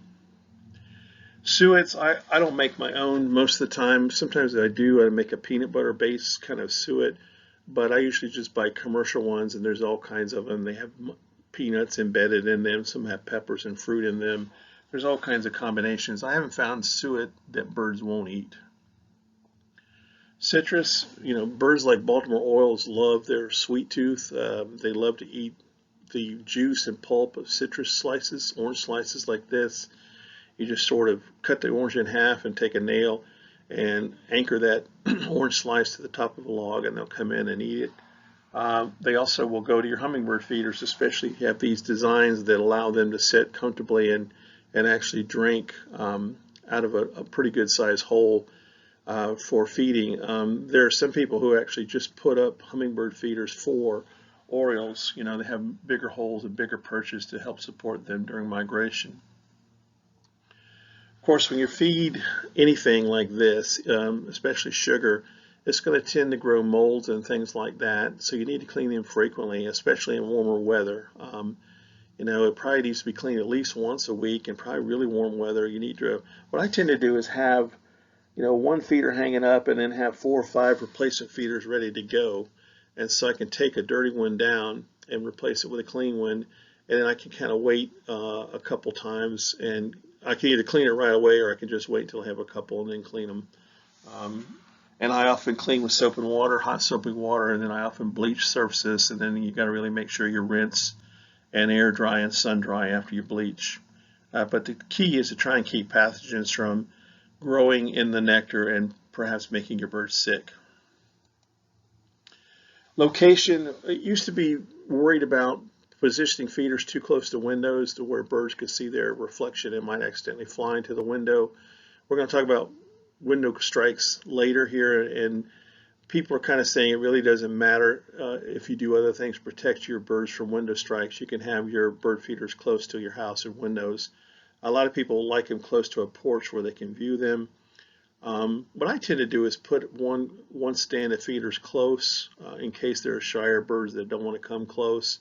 Suets, I don't make my own most of the time. Sometimes I do. I make a peanut butter base kind of suet, but I usually just buy commercial ones, and there's all kinds of them. They have peanuts embedded in them. Some have peppers and fruit in them. There's all kinds of combinations. I haven't found suet that birds won't eat. Citrus, birds like Baltimore Orioles love their sweet tooth. They love to eat the juice and pulp of citrus slices, orange slices like this. You just sort of cut the orange in half and take a nail and anchor that orange slice to the top of a log, and they'll come in and eat it. They also will go to your hummingbird feeders, especially if you have these designs that allow them to sit comfortably and actually drink out of a pretty good sized hole for feeding. There are some people who actually just put up hummingbird feeders for orioles. They have bigger holes and bigger perches to help support them during migration. Of course, when you feed anything like this, especially sugar, it's going to tend to grow molds and things like that. So you need to clean them frequently, especially in warmer weather. It probably needs to be cleaned at least once a week. In probably really warm weather, you need to. What I tend to do is have, one feeder hanging up and then have 4 or 5 replacement feeders ready to go. And so I can take a dirty one down and replace it with a clean one, and then I can kind of wait a couple times, and I can either clean it right away or I can just wait until I have a couple and then clean them. And I often clean with soap and water, hot soapy water, and then I often bleach surfaces, and then you got to really make sure you rinse and air dry and sun dry after you bleach. But the key is to try and keep pathogens from growing in the nectar and perhaps making your birds sick. Location, it used to be worried about positioning feeders too close to windows to where birds could see their reflection and might accidentally fly into the window. We're going to talk about window strikes later here, and people are kind of saying it really doesn't matter if you do other things to protect your birds from window strikes. You can have your bird feeders close to your house and windows. A lot of people like them close to a porch where they can view them. What I tend to do is put one stand of feeders close in case there are shyer birds that don't want to come close,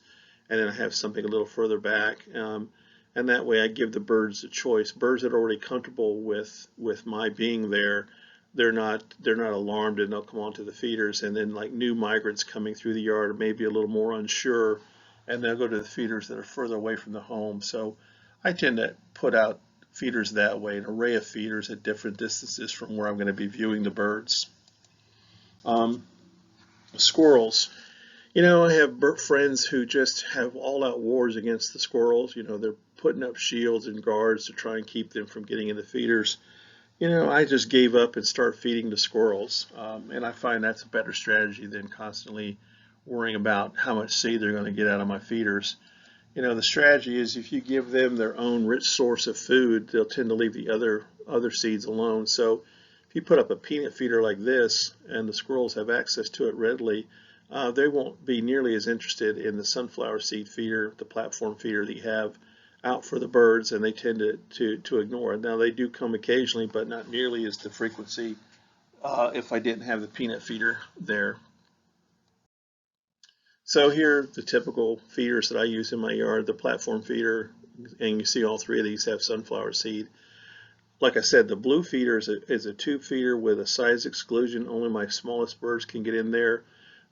and then I have something a little further back, and that way I give the birds a choice. Birds that are already comfortable with my being there, they're not alarmed, and they'll come onto the feeders. And then like new migrants coming through the yard are maybe a little more unsure, and they'll go to the feeders that are further away from the home. So I tend to put out feeders that way, an array of feeders at different distances from where I'm going to be viewing the birds. Squirrels. I have friends who just have all-out wars against the squirrels. They're putting up shields and guards to try and keep them from getting in the feeders. I just gave up and start feeding the squirrels, and I find that's a better strategy than constantly worrying about how much seed they're going to get out of my feeders. The strategy is if you give them their own rich source of food, they'll tend to leave the other seeds alone. So if you put up a peanut feeder like this and the squirrels have access to it readily, they won't be nearly as interested in the sunflower seed feeder, the platform feeder that you have out for the birds, and they tend to ignore it. Now they do come occasionally, but not nearly as the frequency if I didn't have the peanut feeder there. So here are the typical feeders that I use in my yard, the platform feeder, and you see all 3 of these have sunflower seed. Like I said, the blue feeder is a tube feeder with a size exclusion. Only my smallest birds can get in there.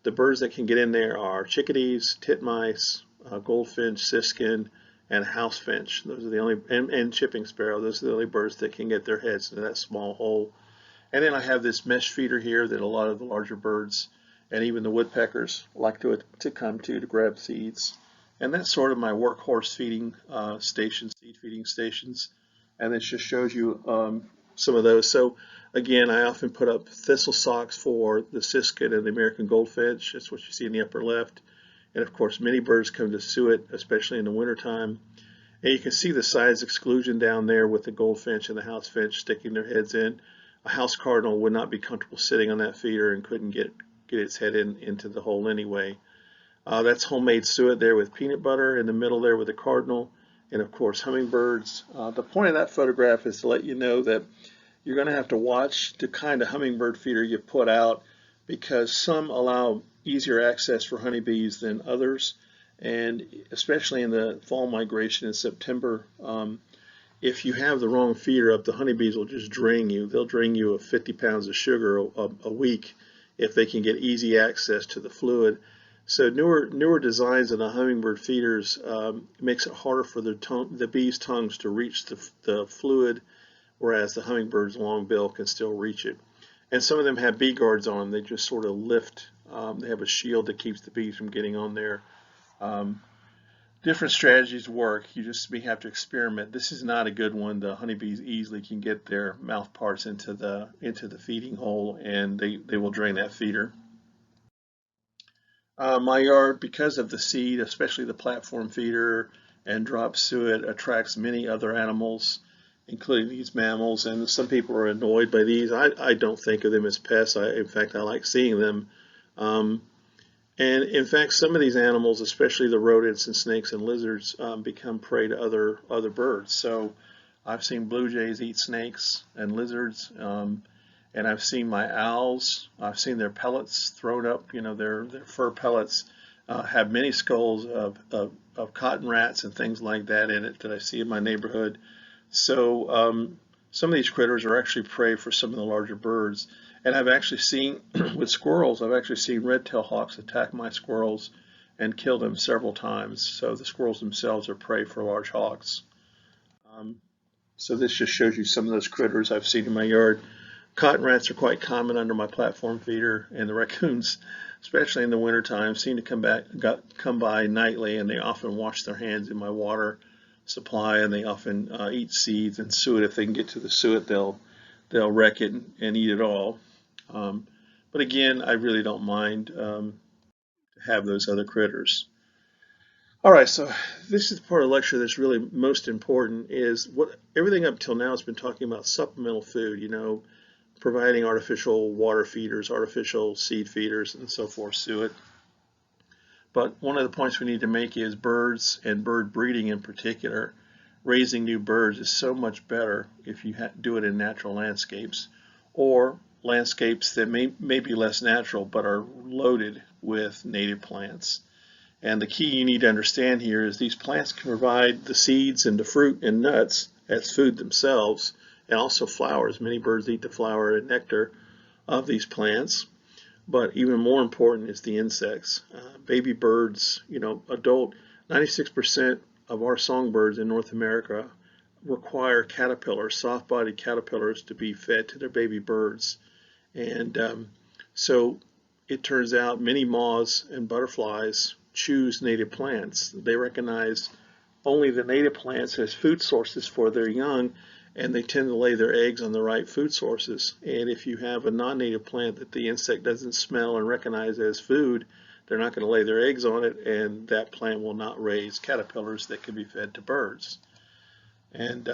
The birds that can get in there are chickadees, titmice, goldfinch, siskin, and house finch. Those are the only, and chipping sparrow. Those are the only birds that can get their heads into that small hole. And then I have this mesh feeder here that a lot of the larger birds and even the woodpeckers like to come to grab seeds. And that's sort of my workhorse feeding seed feeding stations. And this just shows you some of those. So again, I often put up thistle socks for the siskin and the American goldfinch. That's what you see in the upper left. And of course, many birds come to suet, especially in the wintertime. And you can see the size exclusion down there with the goldfinch and the house finch sticking their heads in. a house cardinal would not be comfortable sitting on that feeder and couldn't get its head into the hole anyway. That's homemade suet there with peanut butter in the middle there with the cardinal, and of course hummingbirds. The point of that photograph is to let you know that you're going to have to watch the kind of hummingbird feeder you put out, because some allow easier access for honeybees than others, and especially in the fall migration in September, if you have the wrong feeder up, the honeybees will just drain you. They'll drain you of 50 pounds of sugar a week if they can get easy access to the fluid. So newer designs in the hummingbird feeders makes it harder for the bees' tongues to reach the fluid, whereas the hummingbird's long bill can still reach it. And some of them have bee guards on them. They just sort of lift. They have a shield that keeps the bees from getting on there. Different strategies work. You just may have to experiment. This is not a good one. The honeybees easily can get their mouth parts into the feeding hole, and they will drain that feeder. My yard, because of the seed, especially the platform feeder and drop suet, attracts many other animals, including these mammals, and some people are annoyed by these. I don't think of them as pests. In fact, I like seeing them. And in fact, some of these animals, especially the rodents and snakes and lizards, become prey to other birds. So I've seen blue jays eat snakes and lizards, and I've seen my owls. I've seen their pellets thrown up. Their fur pellets have many skulls of cotton rats and things like that in it that I see in my neighborhood. So some of these critters are actually prey for some of the larger birds. And I've actually seen, with squirrels, I've actually seen red-tailed hawks attack my squirrels and kill them several times. So the squirrels themselves are prey for large hawks. So this just shows you some of those critters I've seen in my yard. Cotton rats are quite common under my platform feeder, and the raccoons, especially in the wintertime, seem to come by nightly, and they often wash their hands in my water supply, and they often eat seeds and suet. If they can get to the suet, they'll wreck it and eat it all. But again, I really don't mind to have those other critters. All right, so this is the part of the lecture that's really most important, is what everything up till now has been talking about supplemental food, providing artificial water feeders, artificial seed feeders, and so forth, suet. But one of the points we need to make is birds and bird breeding in particular. Raising new birds is so much better if you do it in natural landscapes, or landscapes that may be less natural but are loaded with native plants. And the key you need to understand here is these plants can provide the seeds and the fruit and nuts as food themselves, and also flowers. Many birds eat the flower and nectar of these plants. But even more important is the insects. Baby birds, 96% of our songbirds in North America require caterpillars, soft-bodied caterpillars, to be fed to their baby birds. And so it turns out many moths and butterflies choose native plants. They recognize only the native plants as food sources for their young, and they tend to lay their eggs on the right food sources. And if you have a non-native plant that the insect doesn't smell and recognize as food, they're not going to lay their eggs on it, and that plant will not raise caterpillars that can be fed to birds. And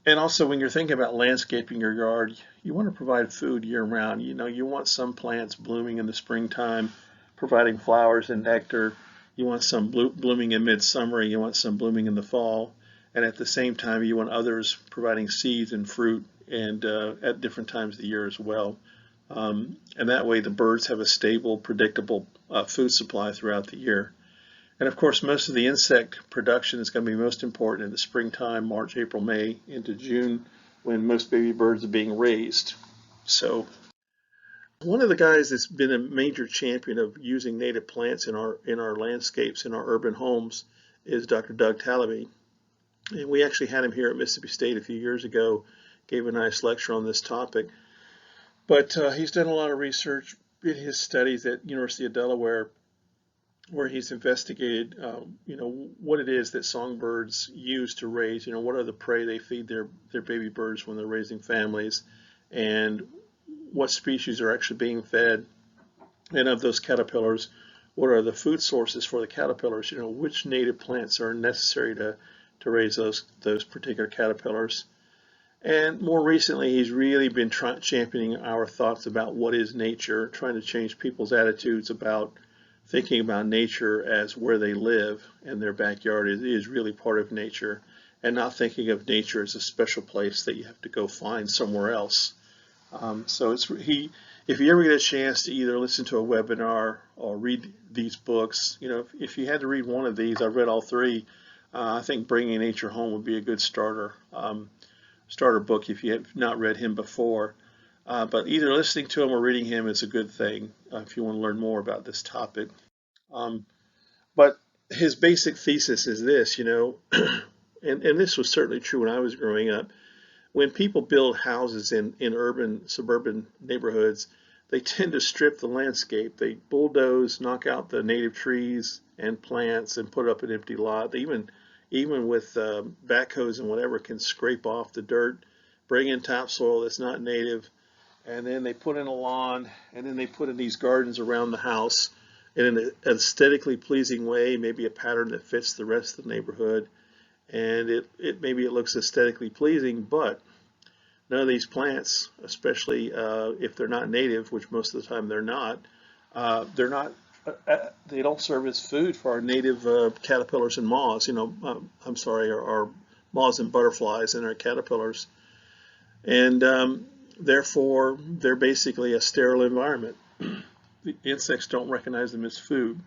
also, when you're thinking about landscaping your yard, you want to provide food year-round. You want some plants blooming in the springtime, providing flowers and nectar. You want some blooming in midsummer. You want some blooming in the fall. And at the same time, you want others providing seeds and fruit and at different times of the year as well. And that way the birds have a stable, predictable food supply throughout the year. And of course, most of the insect production is going to be most important in the springtime, March, April, May, into June, when most baby birds are being raised. So one of the guys that's been a major champion of using native plants in our landscapes, in our urban homes, is Dr. Doug Talamy. And we actually had him here at Mississippi State a few years ago, gave a nice lecture on this topic. But he's done a lot of research in his studies at University of Delaware, where he's investigated, what it is that songbirds use to raise, what are the prey they feed their baby birds when they're raising families, and what species are actually being fed. And of those caterpillars, what are the food sources for the caterpillars? Which native plants are necessary to raise those particular caterpillars. And more recently, he's really been championing our thoughts about what is nature, trying to change people's attitudes about thinking about nature as where they live and their backyard is really part of nature, and not thinking of nature as a special place that you have to go find somewhere else. So if you ever get a chance to either listen to a webinar or read these books, if you had to read one of these, I've read all three. I think Bringing Nature Home would be a good starter book if you have not read him before. But either listening to him or reading him is a good thing if you want to learn more about this topic. But his basic thesis is this, and this was certainly true when I was growing up. When people build houses in urban, suburban neighborhoods, they tend to strip the landscape. They bulldoze, knock out the native trees and plants and put up an empty lot. They even with backhoes and whatever, can scrape off the dirt, bring in topsoil that's not native, and then they put in a lawn, and then they put in these gardens around the house in an aesthetically pleasing way, maybe a pattern that fits the rest of the neighborhood, and maybe it looks aesthetically pleasing, but none of these plants, especially if they're not native, which most of the time they're not, they don't serve as food for our native caterpillars and moths. I'm sorry, our moths and butterflies and our caterpillars, and therefore they're basically a sterile environment. The insects don't recognize them as food.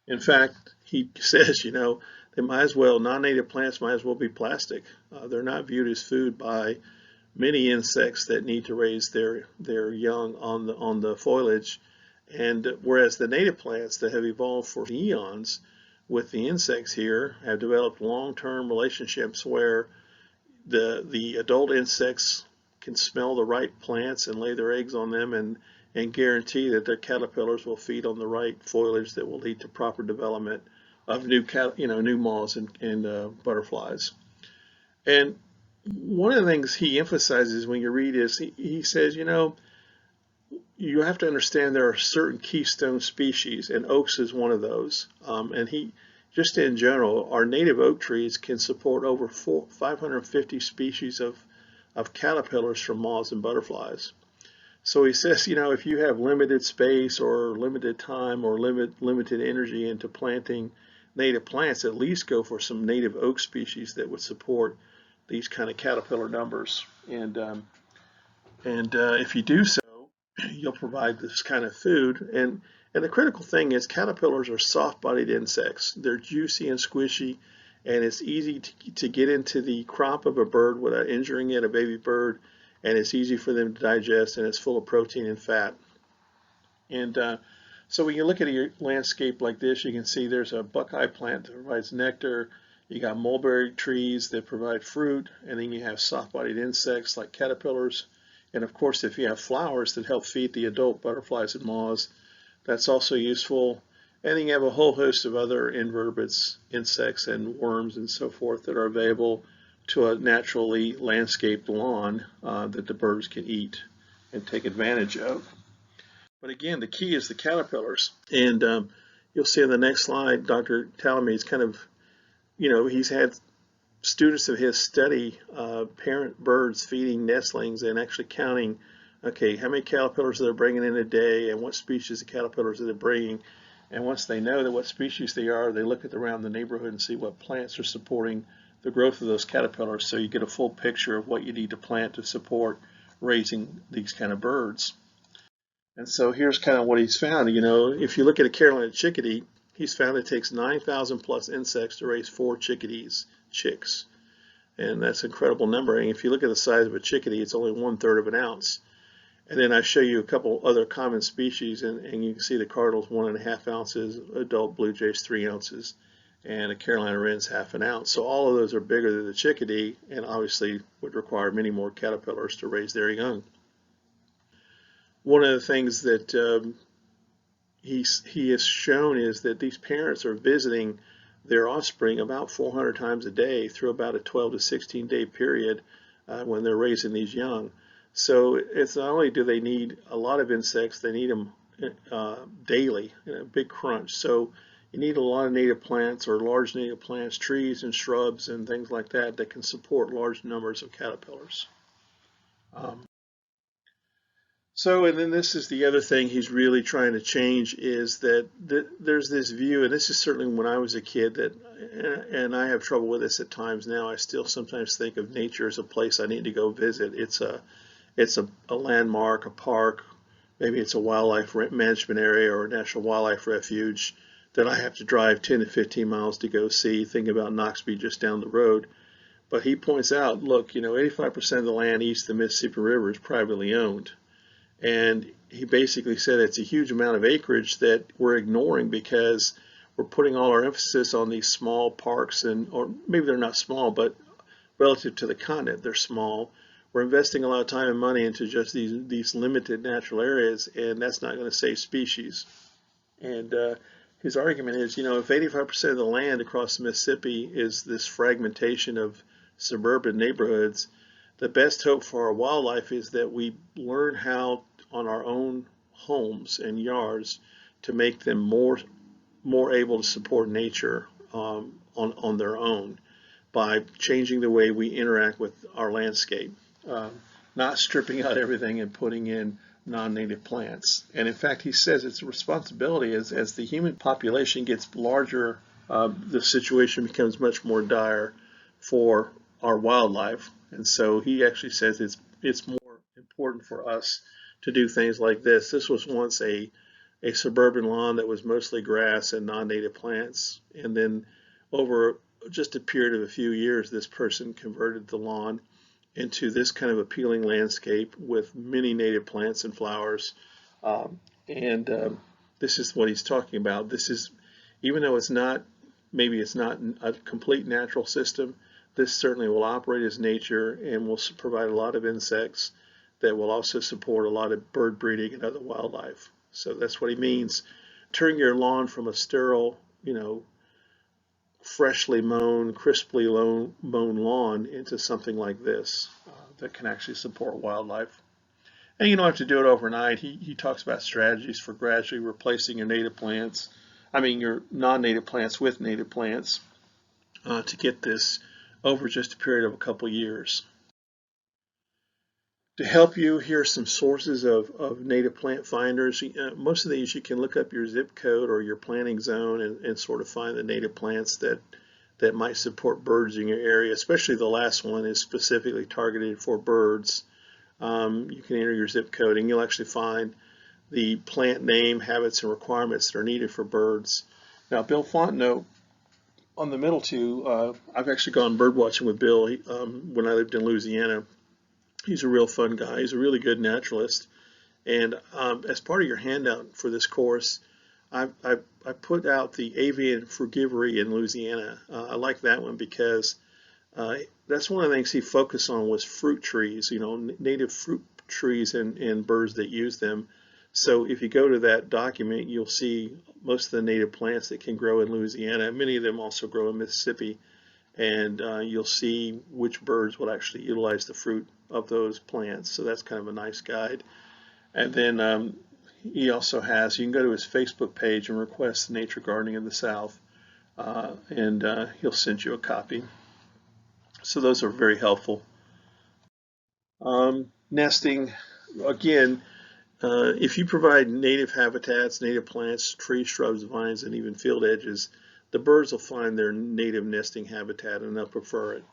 In fact, he says, they might as well, non-native plants might as well be plastic. They're not viewed as food by many insects that need to raise their young on the foliage. And whereas the native plants that have evolved for eons with the insects here have developed long-term relationships where the adult insects can smell the right plants and lay their eggs on them and guarantee that their caterpillars will feed on the right foliage that will lead to proper development of new moths and butterflies. And one of the things he emphasizes when you read is he says, you have to understand there are certain keystone species, and oaks is one of those. And just in general, our native oak trees can support over 550 species of caterpillars from moths and butterflies. So he says, if you have limited space or limited time or limited energy into planting native plants, at least go for some native oak species that would support these kind of caterpillar numbers. And if you do so, you'll provide this kind of food. And the critical thing is caterpillars are soft-bodied insects. They're juicy and squishy, and it's easy to get into the crop of a bird without injuring it, a baby bird, and it's easy for them to digest, and it's full of protein and fat. And so when you look at a landscape like this, you can see there's a buckeye plant that provides nectar. You got mulberry trees that provide fruit, and then you have soft-bodied insects like caterpillars. And of course, if you have flowers that help feed the adult butterflies and moths, that's also useful. And then you have a whole host of other invertebrates, insects and worms and so forth that are available to a naturally landscaped lawn that the birds can eat and take advantage of. But again, the key is the caterpillars. And you'll see in the next slide, Dr. Talame's kind of, he's had students of his study parent birds feeding nestlings and actually counting, okay, how many caterpillars they're bringing in a day and what species of caterpillars they're bringing. And once they know that what species they are, they look around the neighborhood and see what plants are supporting the growth of those caterpillars, so you get a full picture of what you need to plant to support raising these kind of birds. And so here's kind of what he's found. If you look at a Carolina chickadee, he's found it takes 9,000 plus insects to raise 4 chicks. And that's an incredible number. And if you look at the size of a chickadee, it's only 1/3 of an ounce. And then I show you a couple other common species, and you can see the cardinals 1.5 ounces, adult blue jays 3 ounces, and a Carolina wren's 1/2 ounce. So all of those are bigger than the chickadee, and obviously would require many more caterpillars to raise their young. One of the things that he has shown is that these parents are visiting their offspring about 400 times a day through about a 12 to 16 day period when they're raising these young. So it's not only do they need a lot of insects, they need them daily in a big crunch. So You need a lot of native plants or large native plants, trees and shrubs and things like that that can support large numbers of caterpillars. And then this is the other thing he's really trying to change is that there's this view, and this is certainly when I was a kid, that, and I have trouble with this at times now, I still sometimes think of nature as a place I need to go visit. It's a landmark, a park, maybe it's a wildlife management area or a national wildlife refuge that I have to drive 10 to 15 miles to go see. Think about Knoxville just down the road. But he points out, look, 85% of the land east of the Mississippi River is privately owned. And he basically said it's a huge amount of acreage that we're ignoring because we're putting all our emphasis on these small parks, or maybe they're not small, but relative to the continent, they're small. We're investing a lot of time and money into just these limited natural areas, and that's not going to save species. And his argument is, if 85% of the land across the Mississippi is this fragmentation of suburban neighborhoods, the best hope for our wildlife is that we learn how on our own homes and yards to make them more able to support nature on their own by changing the way we interact with our landscape, not stripping out everything and putting in non-native plants. And in fact, he says it's a responsibility as the human population gets larger, the situation becomes much more dire for our wildlife. And so he actually says it's more important for us to do things like this. This was once a suburban lawn that was mostly grass and non-native plants. And then over just a period of a few years, this person converted the lawn into this kind of appealing landscape with many native plants and flowers. This is what he's talking about. This is, even though maybe it's not a complete natural system, this certainly will operate as nature and will provide a lot of insects that will also support a lot of bird breeding and other wildlife. So that's what he means. Turning your lawn from a sterile, freshly mown, crisply mown lawn into something like this that can actually support wildlife. And you don't have to do it overnight. He talks about strategies for gradually replacing your your non-native plants with native plants to get this over just a period of a couple years. To help you, here are some sources of native plant finders. Most of these you can look up your zip code or your planting zone and sort of find the native plants that might support birds in your area, especially the last one is specifically targeted for birds. You can enter your zip code and you'll actually find the plant name, habits, and requirements that are needed for birds. Now, Bill Fontenot, on the middle two, I've actually gone bird watching with Bill when I lived in Louisiana. He's a real fun guy. He's a really good naturalist. And as part of your handout for this course, I put out the avian frugivory in Louisiana. I like that one because that's one of the things he focused on was fruit trees, native fruit trees and birds that use them. So if you go to that document, you'll see most of the native plants that can grow in Louisiana. Many of them also grow in Mississippi. And you'll see which birds will actually utilize the fruit of those plants. So that's kind of a nice guide. And then he also has, you can go to his Facebook page and request Nature Gardening of the South, and he'll send you a copy. So those are very helpful. Nesting, again, if you provide native habitats, native plants, trees, shrubs, vines, and even field edges, the birds will find their native nesting habitat and they'll prefer it.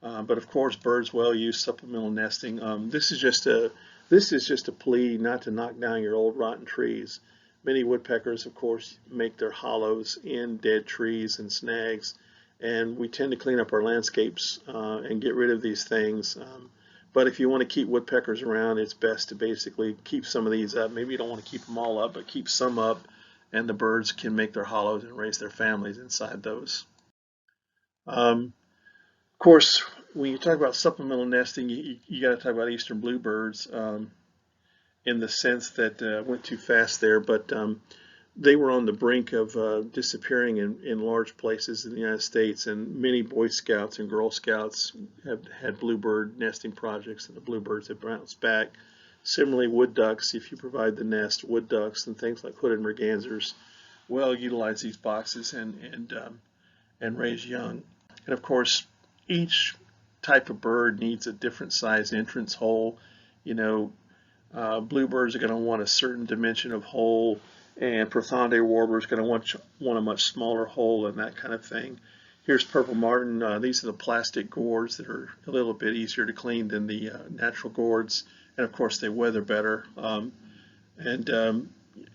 But of course, birds well use supplemental nesting. This is just a plea not to knock down your old rotten trees. Many woodpeckers, of course, make their hollows in dead trees and snags, and we tend to clean up our landscapes and get rid of these things. But if you want to keep woodpeckers around, it's best to basically keep some of these up. Maybe you don't want to keep them all up, but keep some up, and the birds can make their hollows and raise their families inside those. Of course, when you talk about supplemental nesting, you got to talk about eastern bluebirds in the sense that went too fast there, but they were on the brink of disappearing in large places in the United States, and many Boy Scouts and Girl Scouts have had bluebird nesting projects, and the bluebirds have bounced back. Similarly, wood ducks, if you provide the nest, wood ducks and things like hooded mergansers well utilize these boxes and raise young. And of course, each type of bird needs a different size entrance hole. You know, bluebirds are going to want a certain dimension of hole, and Prothonday warblers are going to want a much smaller hole and that kind of thing. Here's purple martin. These are the plastic gourds that are a little bit easier to clean than the natural gourds, and of course they weather better.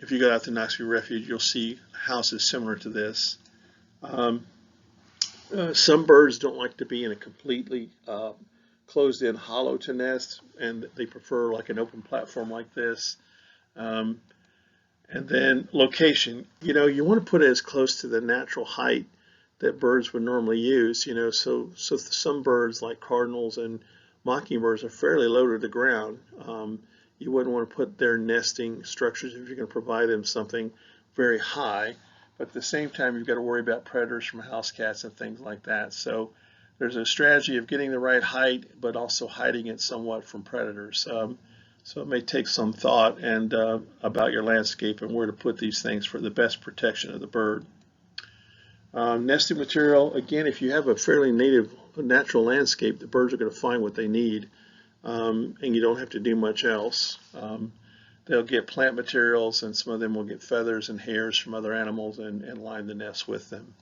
If you go out to Knoxville Refuge, you'll see houses similar to this. Some birds don't like to be in a completely closed-in hollow to nest, and they prefer like an open platform like this. And then location, you want to put it as close to the natural height that birds would normally use, so some birds like cardinals and mockingbirds are fairly low to the ground. You wouldn't want to put their nesting structures if you're going to provide them something very high. But at the same time, you've got to worry about predators from house cats and things like that. So there's a strategy of getting the right height, but also hiding it somewhat from predators. So it may take some thought and about your landscape and where to put these things for the best protection of the bird. Nesting material, again, if you have a fairly natural landscape, the birds are going to find what they need, and you don't have to do much else. They'll get plant materials, and some of them will get feathers and hairs from other animals and line the nest with them.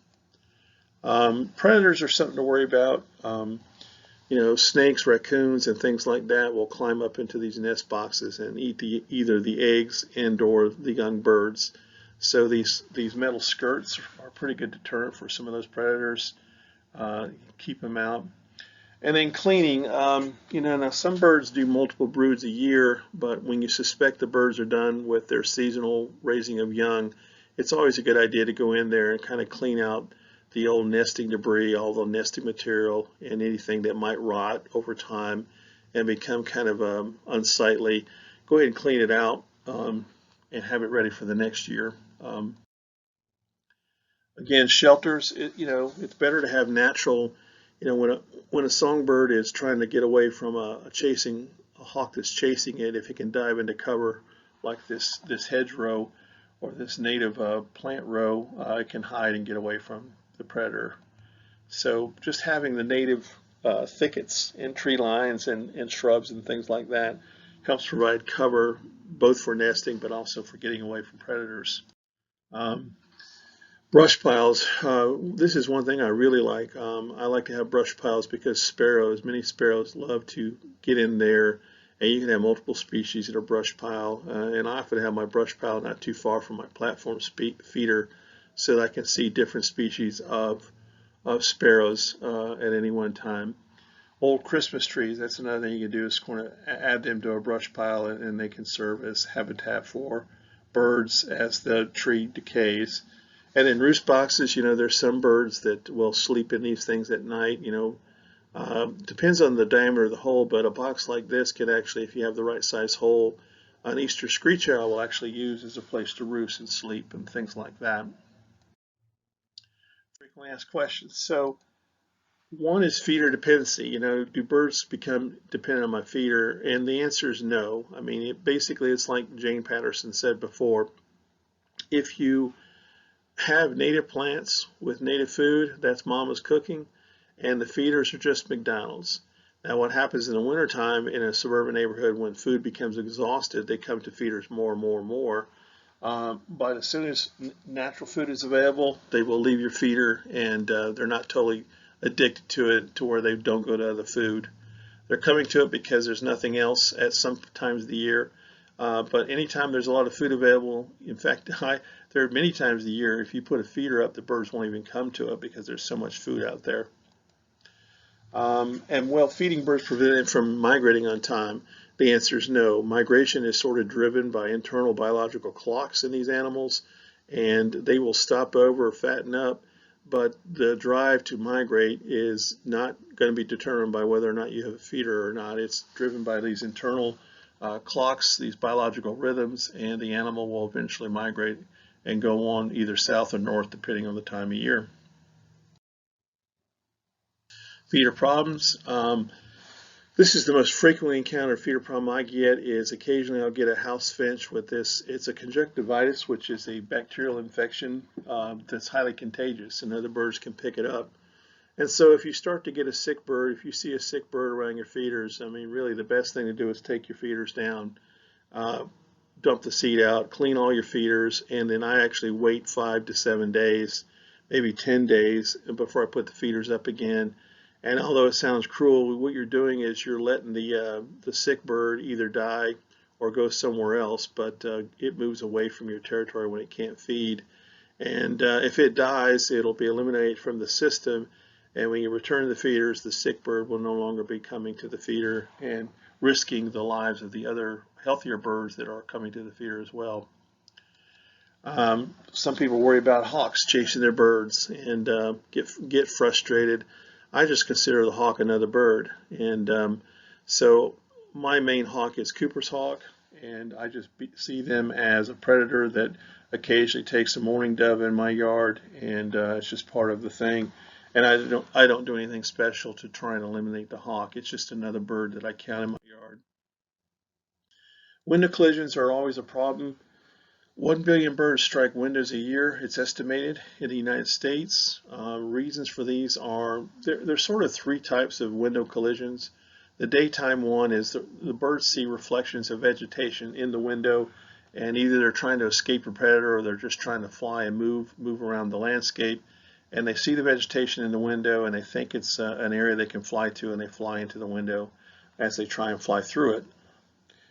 Predators are something to worry about. Snakes, raccoons, and things like that will climb up into these nest boxes and eat either the eggs and or the young birds. So these metal skirts are a pretty good deterrent for some of those predators. Keep them out. And then cleaning, now some birds do multiple broods a year, but when you suspect the birds are done with their seasonal raising of young, it's always a good idea to go in there and kind of clean out the old nesting debris, all the nesting material, and anything that might rot over time and become kind of unsightly. Go ahead and clean it out and have it ready for the next year. Again, shelters, it's better to have natural. When a songbird is trying to get away from a hawk that's chasing it, if it can dive into cover like this hedgerow or this native plant row, it can hide and get away from the predator. So just having the native thickets and tree lines and shrubs and things like that helps provide cover both for nesting but also for getting away from predators. Brush piles. This is one thing I really like. I like to have brush piles because many sparrows love to get in there, and you can have multiple species in a brush pile. And I often have my brush pile not too far from my platform feeder so that I can see different species of sparrows at any one time. Old Christmas trees, that's another thing you can do, is kind of add them to a brush pile, and they can serve as habitat for birds as the tree decays. And in roost boxes, there's some birds that will sleep in these things at night. Depends on the diameter of the hole, but a box like this can actually, if you have the right size hole, an Easter screech owl will actually use as a place to roost and sleep and things like that. Frequently asked questions. So one is feeder dependency. Do birds become dependent on my feeder? And the answer is no. I mean, basically it's like Jane Patterson said before. If you have native plants with native food, that's mama's cooking, and the feeders are just McDonald's. Now what happens in the wintertime in a suburban neighborhood when food becomes exhausted, they come to feeders more and more and more. But as soon as natural food is available, they will leave your feeder, and they're not totally addicted to it to where they don't go to other food. They're coming to it because there's nothing else at some times of the year. But anytime there's a lot of food available, in fact, there are many times of the year, if you put a feeder up, the birds won't even come to it because there's so much food out there. And will feeding birds prevent them from migrating on time? The answer is no. Migration is sort of driven by internal biological clocks in these animals, and they will stop over or fatten up, but the drive to migrate is not going to be determined by whether or not you have a feeder or not. It's driven by these internal clocks, these biological rhythms, and the animal will eventually migrate and go on either south or north depending on the time of year. Feeder problems. This is the most frequently encountered feeder problem I get. Is occasionally I'll get a house finch with this. It's a conjunctivitis, which is a bacterial infection that's highly contagious, and other birds can pick it up. And so if you start to get a sick bird, if you see a sick bird around your feeders, I mean, really the best thing to do is take your feeders down, dump the seed out, clean all your feeders, and then I actually wait 5 to 7 days, maybe 10 days before I put the feeders up again. And although it sounds cruel, what you're doing is you're letting the sick bird either die or go somewhere else, but it moves away from your territory when it can't feed. And if it dies, it'll be eliminated from the system. And when you return the feeders, the sick bird will no longer be coming to the feeder and risking the lives of the other healthier birds that are coming to the feeder as well. Some people worry about hawks chasing their birds and get frustrated. I just consider the hawk another bird, and so my main hawk is Cooper's hawk, and I just see them as a predator that occasionally takes a mourning dove in my yard, and it's just part of the thing. And I don't do anything special to try and eliminate the hawk. It's just another bird that I count in my yard. Window collisions are always a problem. 1 billion birds strike windows a year, it's estimated, in the United States. Reasons for these are, there's sort of 3 types of window collisions. The daytime one is the birds see reflections of vegetation in the window, and either they're trying to escape a predator or they're just trying to fly and move around the landscape. And they see the vegetation in the window and they think it's an area they can fly to, and they fly into the window as they try and fly through it.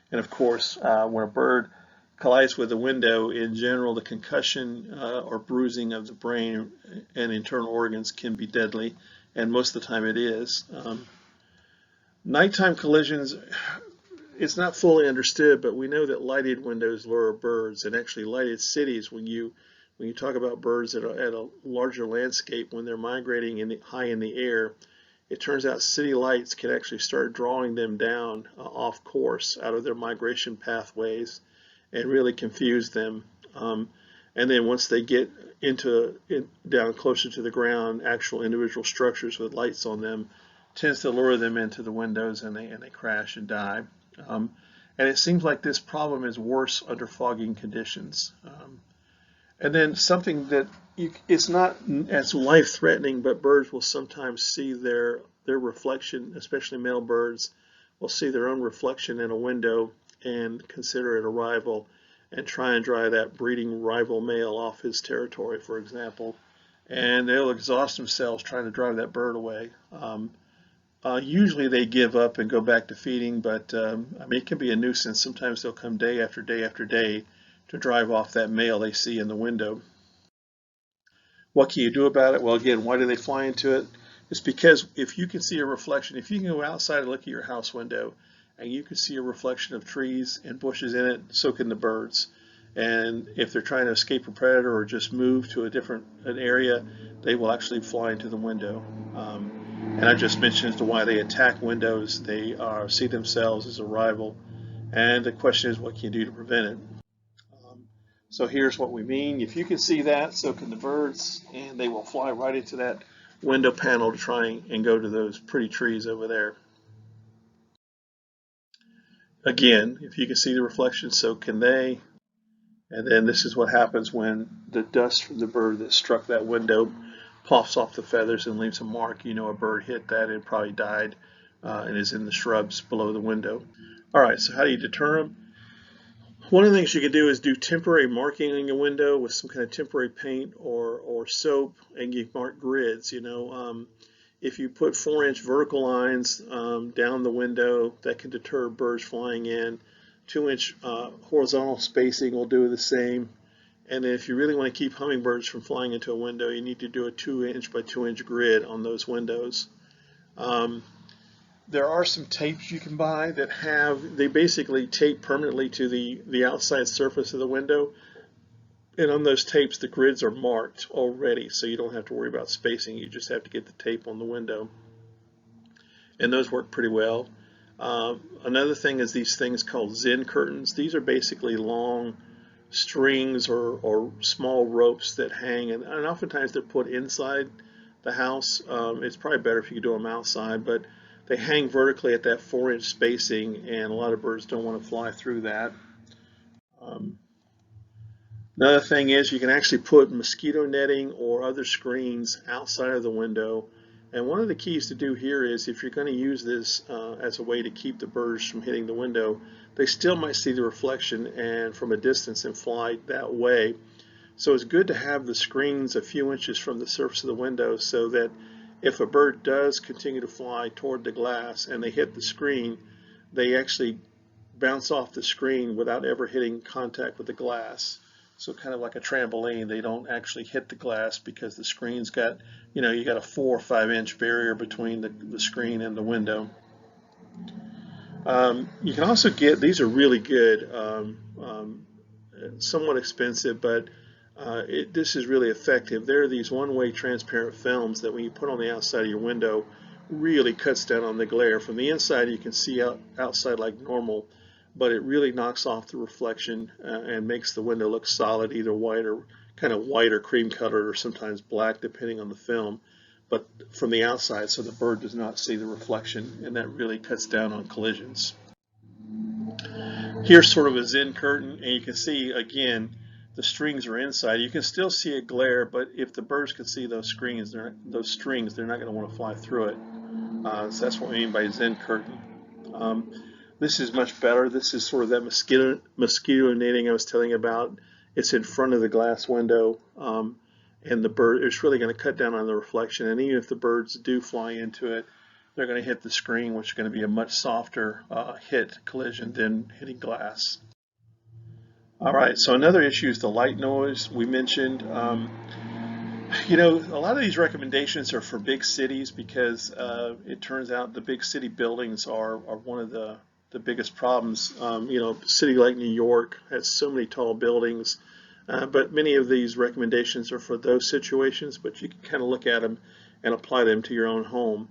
And of course, when a bird collides with a window, in general, the concussion or bruising of the brain and internal organs can be deadly, and most of the time it is. Nighttime collisions, it's not fully understood, but we know that lighted windows lure birds, and actually lighted cities, when you talk about birds at a larger landscape, when they're migrating high in the air, it turns out city lights can actually start drawing them down off course out of their migration pathways and really confuse them. And then once they get down closer to the ground, actual individual structures with lights on them tends to lure them into the windows, and they crash and die. And it seems like this problem is worse under fogging conditions. And then something that it's not as life-threatening, but birds will sometimes see their reflection, especially male birds, will see their own reflection in a window and consider it a rival and try and drive that breeding rival male off his territory, for example. And they'll exhaust themselves trying to drive that bird away. Usually they give up and go back to feeding, but I mean, it can be a nuisance. Sometimes they'll come day after day after day to drive off that male they see in the window. What can you do about it? Well, again, why do they fly into it? It's because if you can see a reflection, if you can go outside and look at your house window and you can see a reflection of trees and bushes in it, so can the birds. And if they're trying to escape a predator or just move to an area, they will actually fly into the window. And I just mentioned as to why they attack windows. They see themselves as a rival. And the question is, what can you do to prevent it? So here's what we mean. If you can see that, so can the birds, and they will fly right into that window panel to try and go to those pretty trees over there. Again, if you can see the reflection, so can they. And then this is what happens when the dust from the bird that struck that window pops off the feathers and leaves a mark. You know a bird hit that and probably died and is in the shrubs below the window. All right, so how do you deter them? One of the things you can do is do temporary marking on your window with some kind of temporary paint or soap, and you mark grids. If you put 4-inch vertical lines down the window, that can deter birds flying in. 2-inch horizontal spacing will do the same. And then if you really want to keep hummingbirds from flying into a window, you need to do a 2-inch by 2-inch grid on those windows. There are some tapes you can buy that they basically tape permanently to the outside surface of the window. And on those tapes, the grids are marked already, so you don't have to worry about spacing. You just have to get the tape on the window. And those work pretty well. Another thing is these things called Zen curtains. These are basically long strings or small ropes that hang, and oftentimes they're put inside the house. It's probably better if you do them outside, but they hang vertically at that 4-inch spacing, and a lot of birds don't want to fly through that. Um, Another thing is you can actually put mosquito netting or other screens outside of the window. And one of the keys to do here is if you're going to use this as a way to keep the birds from hitting the window, they still might see the reflection and from a distance and fly that way. So it's good to have the screens a few inches from the surface of the window so that if a bird does continue to fly toward the glass and they hit the screen, they actually bounce off the screen without ever hitting contact with the glass. So kind of like a trampoline, they don't actually hit the glass because the screen's got, you got a 4 or 5 inch barrier between the screen and the window. You can also get, these are really good, somewhat expensive, but this is really effective. There are these one-way transparent films that when you put on the outside of your window, really cuts down on the glare. From the inside, you can see outside like normal, but it really knocks off the reflection and makes the window look solid, either white or kind of white or cream colored or sometimes black depending on the film, but from the outside so the bird does not see the reflection, and that really cuts down on collisions. Here's sort of a Zen curtain, and you can see again the strings are inside. You can still see a glare, but if the birds can see those strings, they're not going to want to fly through it. So that's what we mean by Zen curtain. This is much better. This is sort of that mosquito netting I was telling you about. It's in front of the glass window, and the bird, it's really going to cut down on the reflection. And even if the birds do fly into it, they're going to hit the screen, which is going to be a much softer hit collision than hitting glass. All right, so another issue is the light noise we mentioned. A lot of these recommendations are for big cities because it turns out the big city buildings are one of the biggest problems. A city like New York has so many tall buildings, but many of these recommendations are for those situations, but you can kind of look at them and apply them to your own home.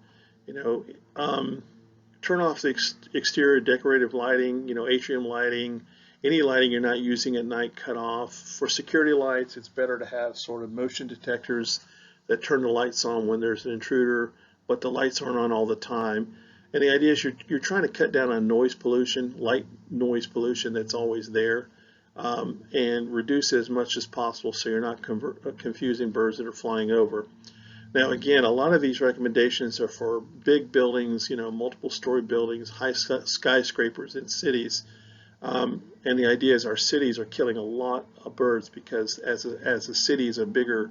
Turn off the exterior decorative lighting, atrium lighting, any lighting you're not using at night, cut off. For security lights, it's better to have sort of motion detectors that turn the lights on when there's an intruder, but the lights aren't on all the time. And the idea is you're trying to cut down on noise pollution, light noise pollution that's always there, and reduce it as much as possible so you're not confusing birds that are flying over. Now again, a lot of these recommendations are for big buildings, multiple story buildings, high skyscrapers in cities. And the idea is our cities are killing a lot of birds because as a city is a bigger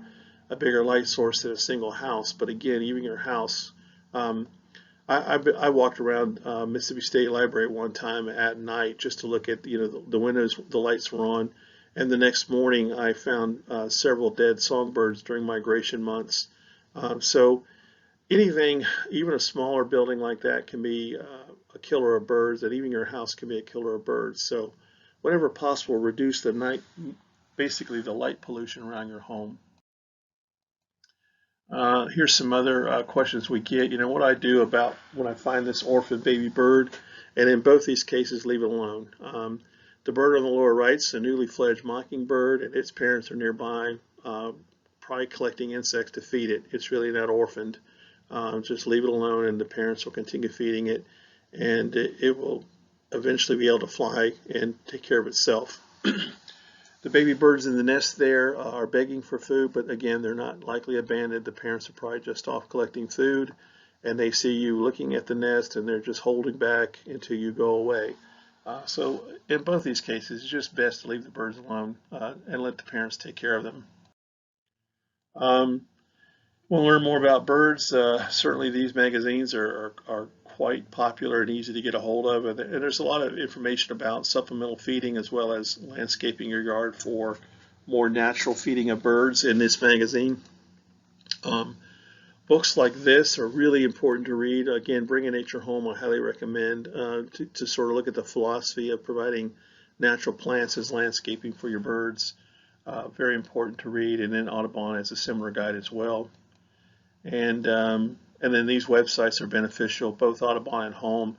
light source than a single house. But again, even your house, I walked around Mississippi State Library one time at night just to look at the windows, the lights were on, and the next morning I found several dead songbirds during migration months. So anything, even a smaller building like that can be a killer of birds, and even your house can be a killer of birds. So whenever possible, reduce basically the light pollution around your home. Here's some other questions we get. What I do about when I find this orphan baby bird, and in both these cases, leave it alone. The bird on the lower right is a newly fledged mockingbird, and its parents are nearby, probably collecting insects to feed it. It's really not orphaned. Just leave it alone, and the parents will continue feeding it, and it will eventually be able to fly and take care of itself. The baby birds in the nest there are begging for food, but again, they're not likely abandoned. The parents are probably just off collecting food, and they see you looking at the nest, and they're just holding back until you go away. So in both these cases, it's just best to leave the birds alone and let the parents take care of them. Want to learn more about birds? Certainly these magazines are quite popular and easy to get a hold of, and there's a lot of information about supplemental feeding as well as landscaping your yard for more natural feeding of birds in this magazine. Books like this are really important to read. Again, Bringing Nature Home I highly recommend to sort of look at the philosophy of providing natural plants as landscaping for your birds. Very important to read, and then Audubon has a similar guide as well. And then these websites are beneficial, both Audubon and Home.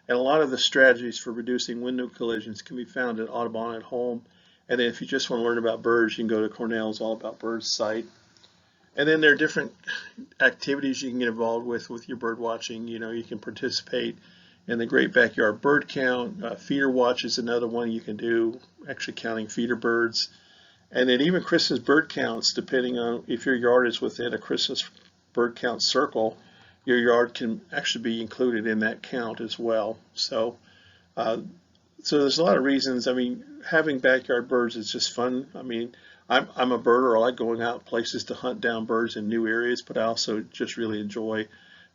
And a lot of the strategies for reducing window collisions can be found at Audubon and Home. And then if you just want to learn about birds, you can go to Cornell's All About Birds site. And then there are different activities you can get involved with your bird watching. You know, you can participate in the Great Backyard Bird Count. Feeder watch is another one you can do, actually counting feeder birds. And then even Christmas bird counts, depending on if your yard is within a Christmas bird count circle, your yard can actually be included in that count as well. Uh, so there's a lot of reasons. I mean, having backyard birds is just fun. I mean, I'm a birder. I like going out places to hunt down birds in new areas, but I also just really enjoy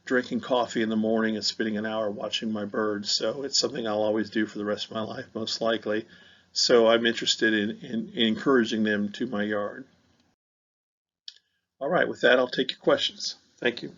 drinking coffee in the morning and spending an hour watching my birds. So it's something I'll always do for the rest of my life, most likely. So I'm interested in encouraging them to my yard. All right, with that, I'll take your questions. Thank you.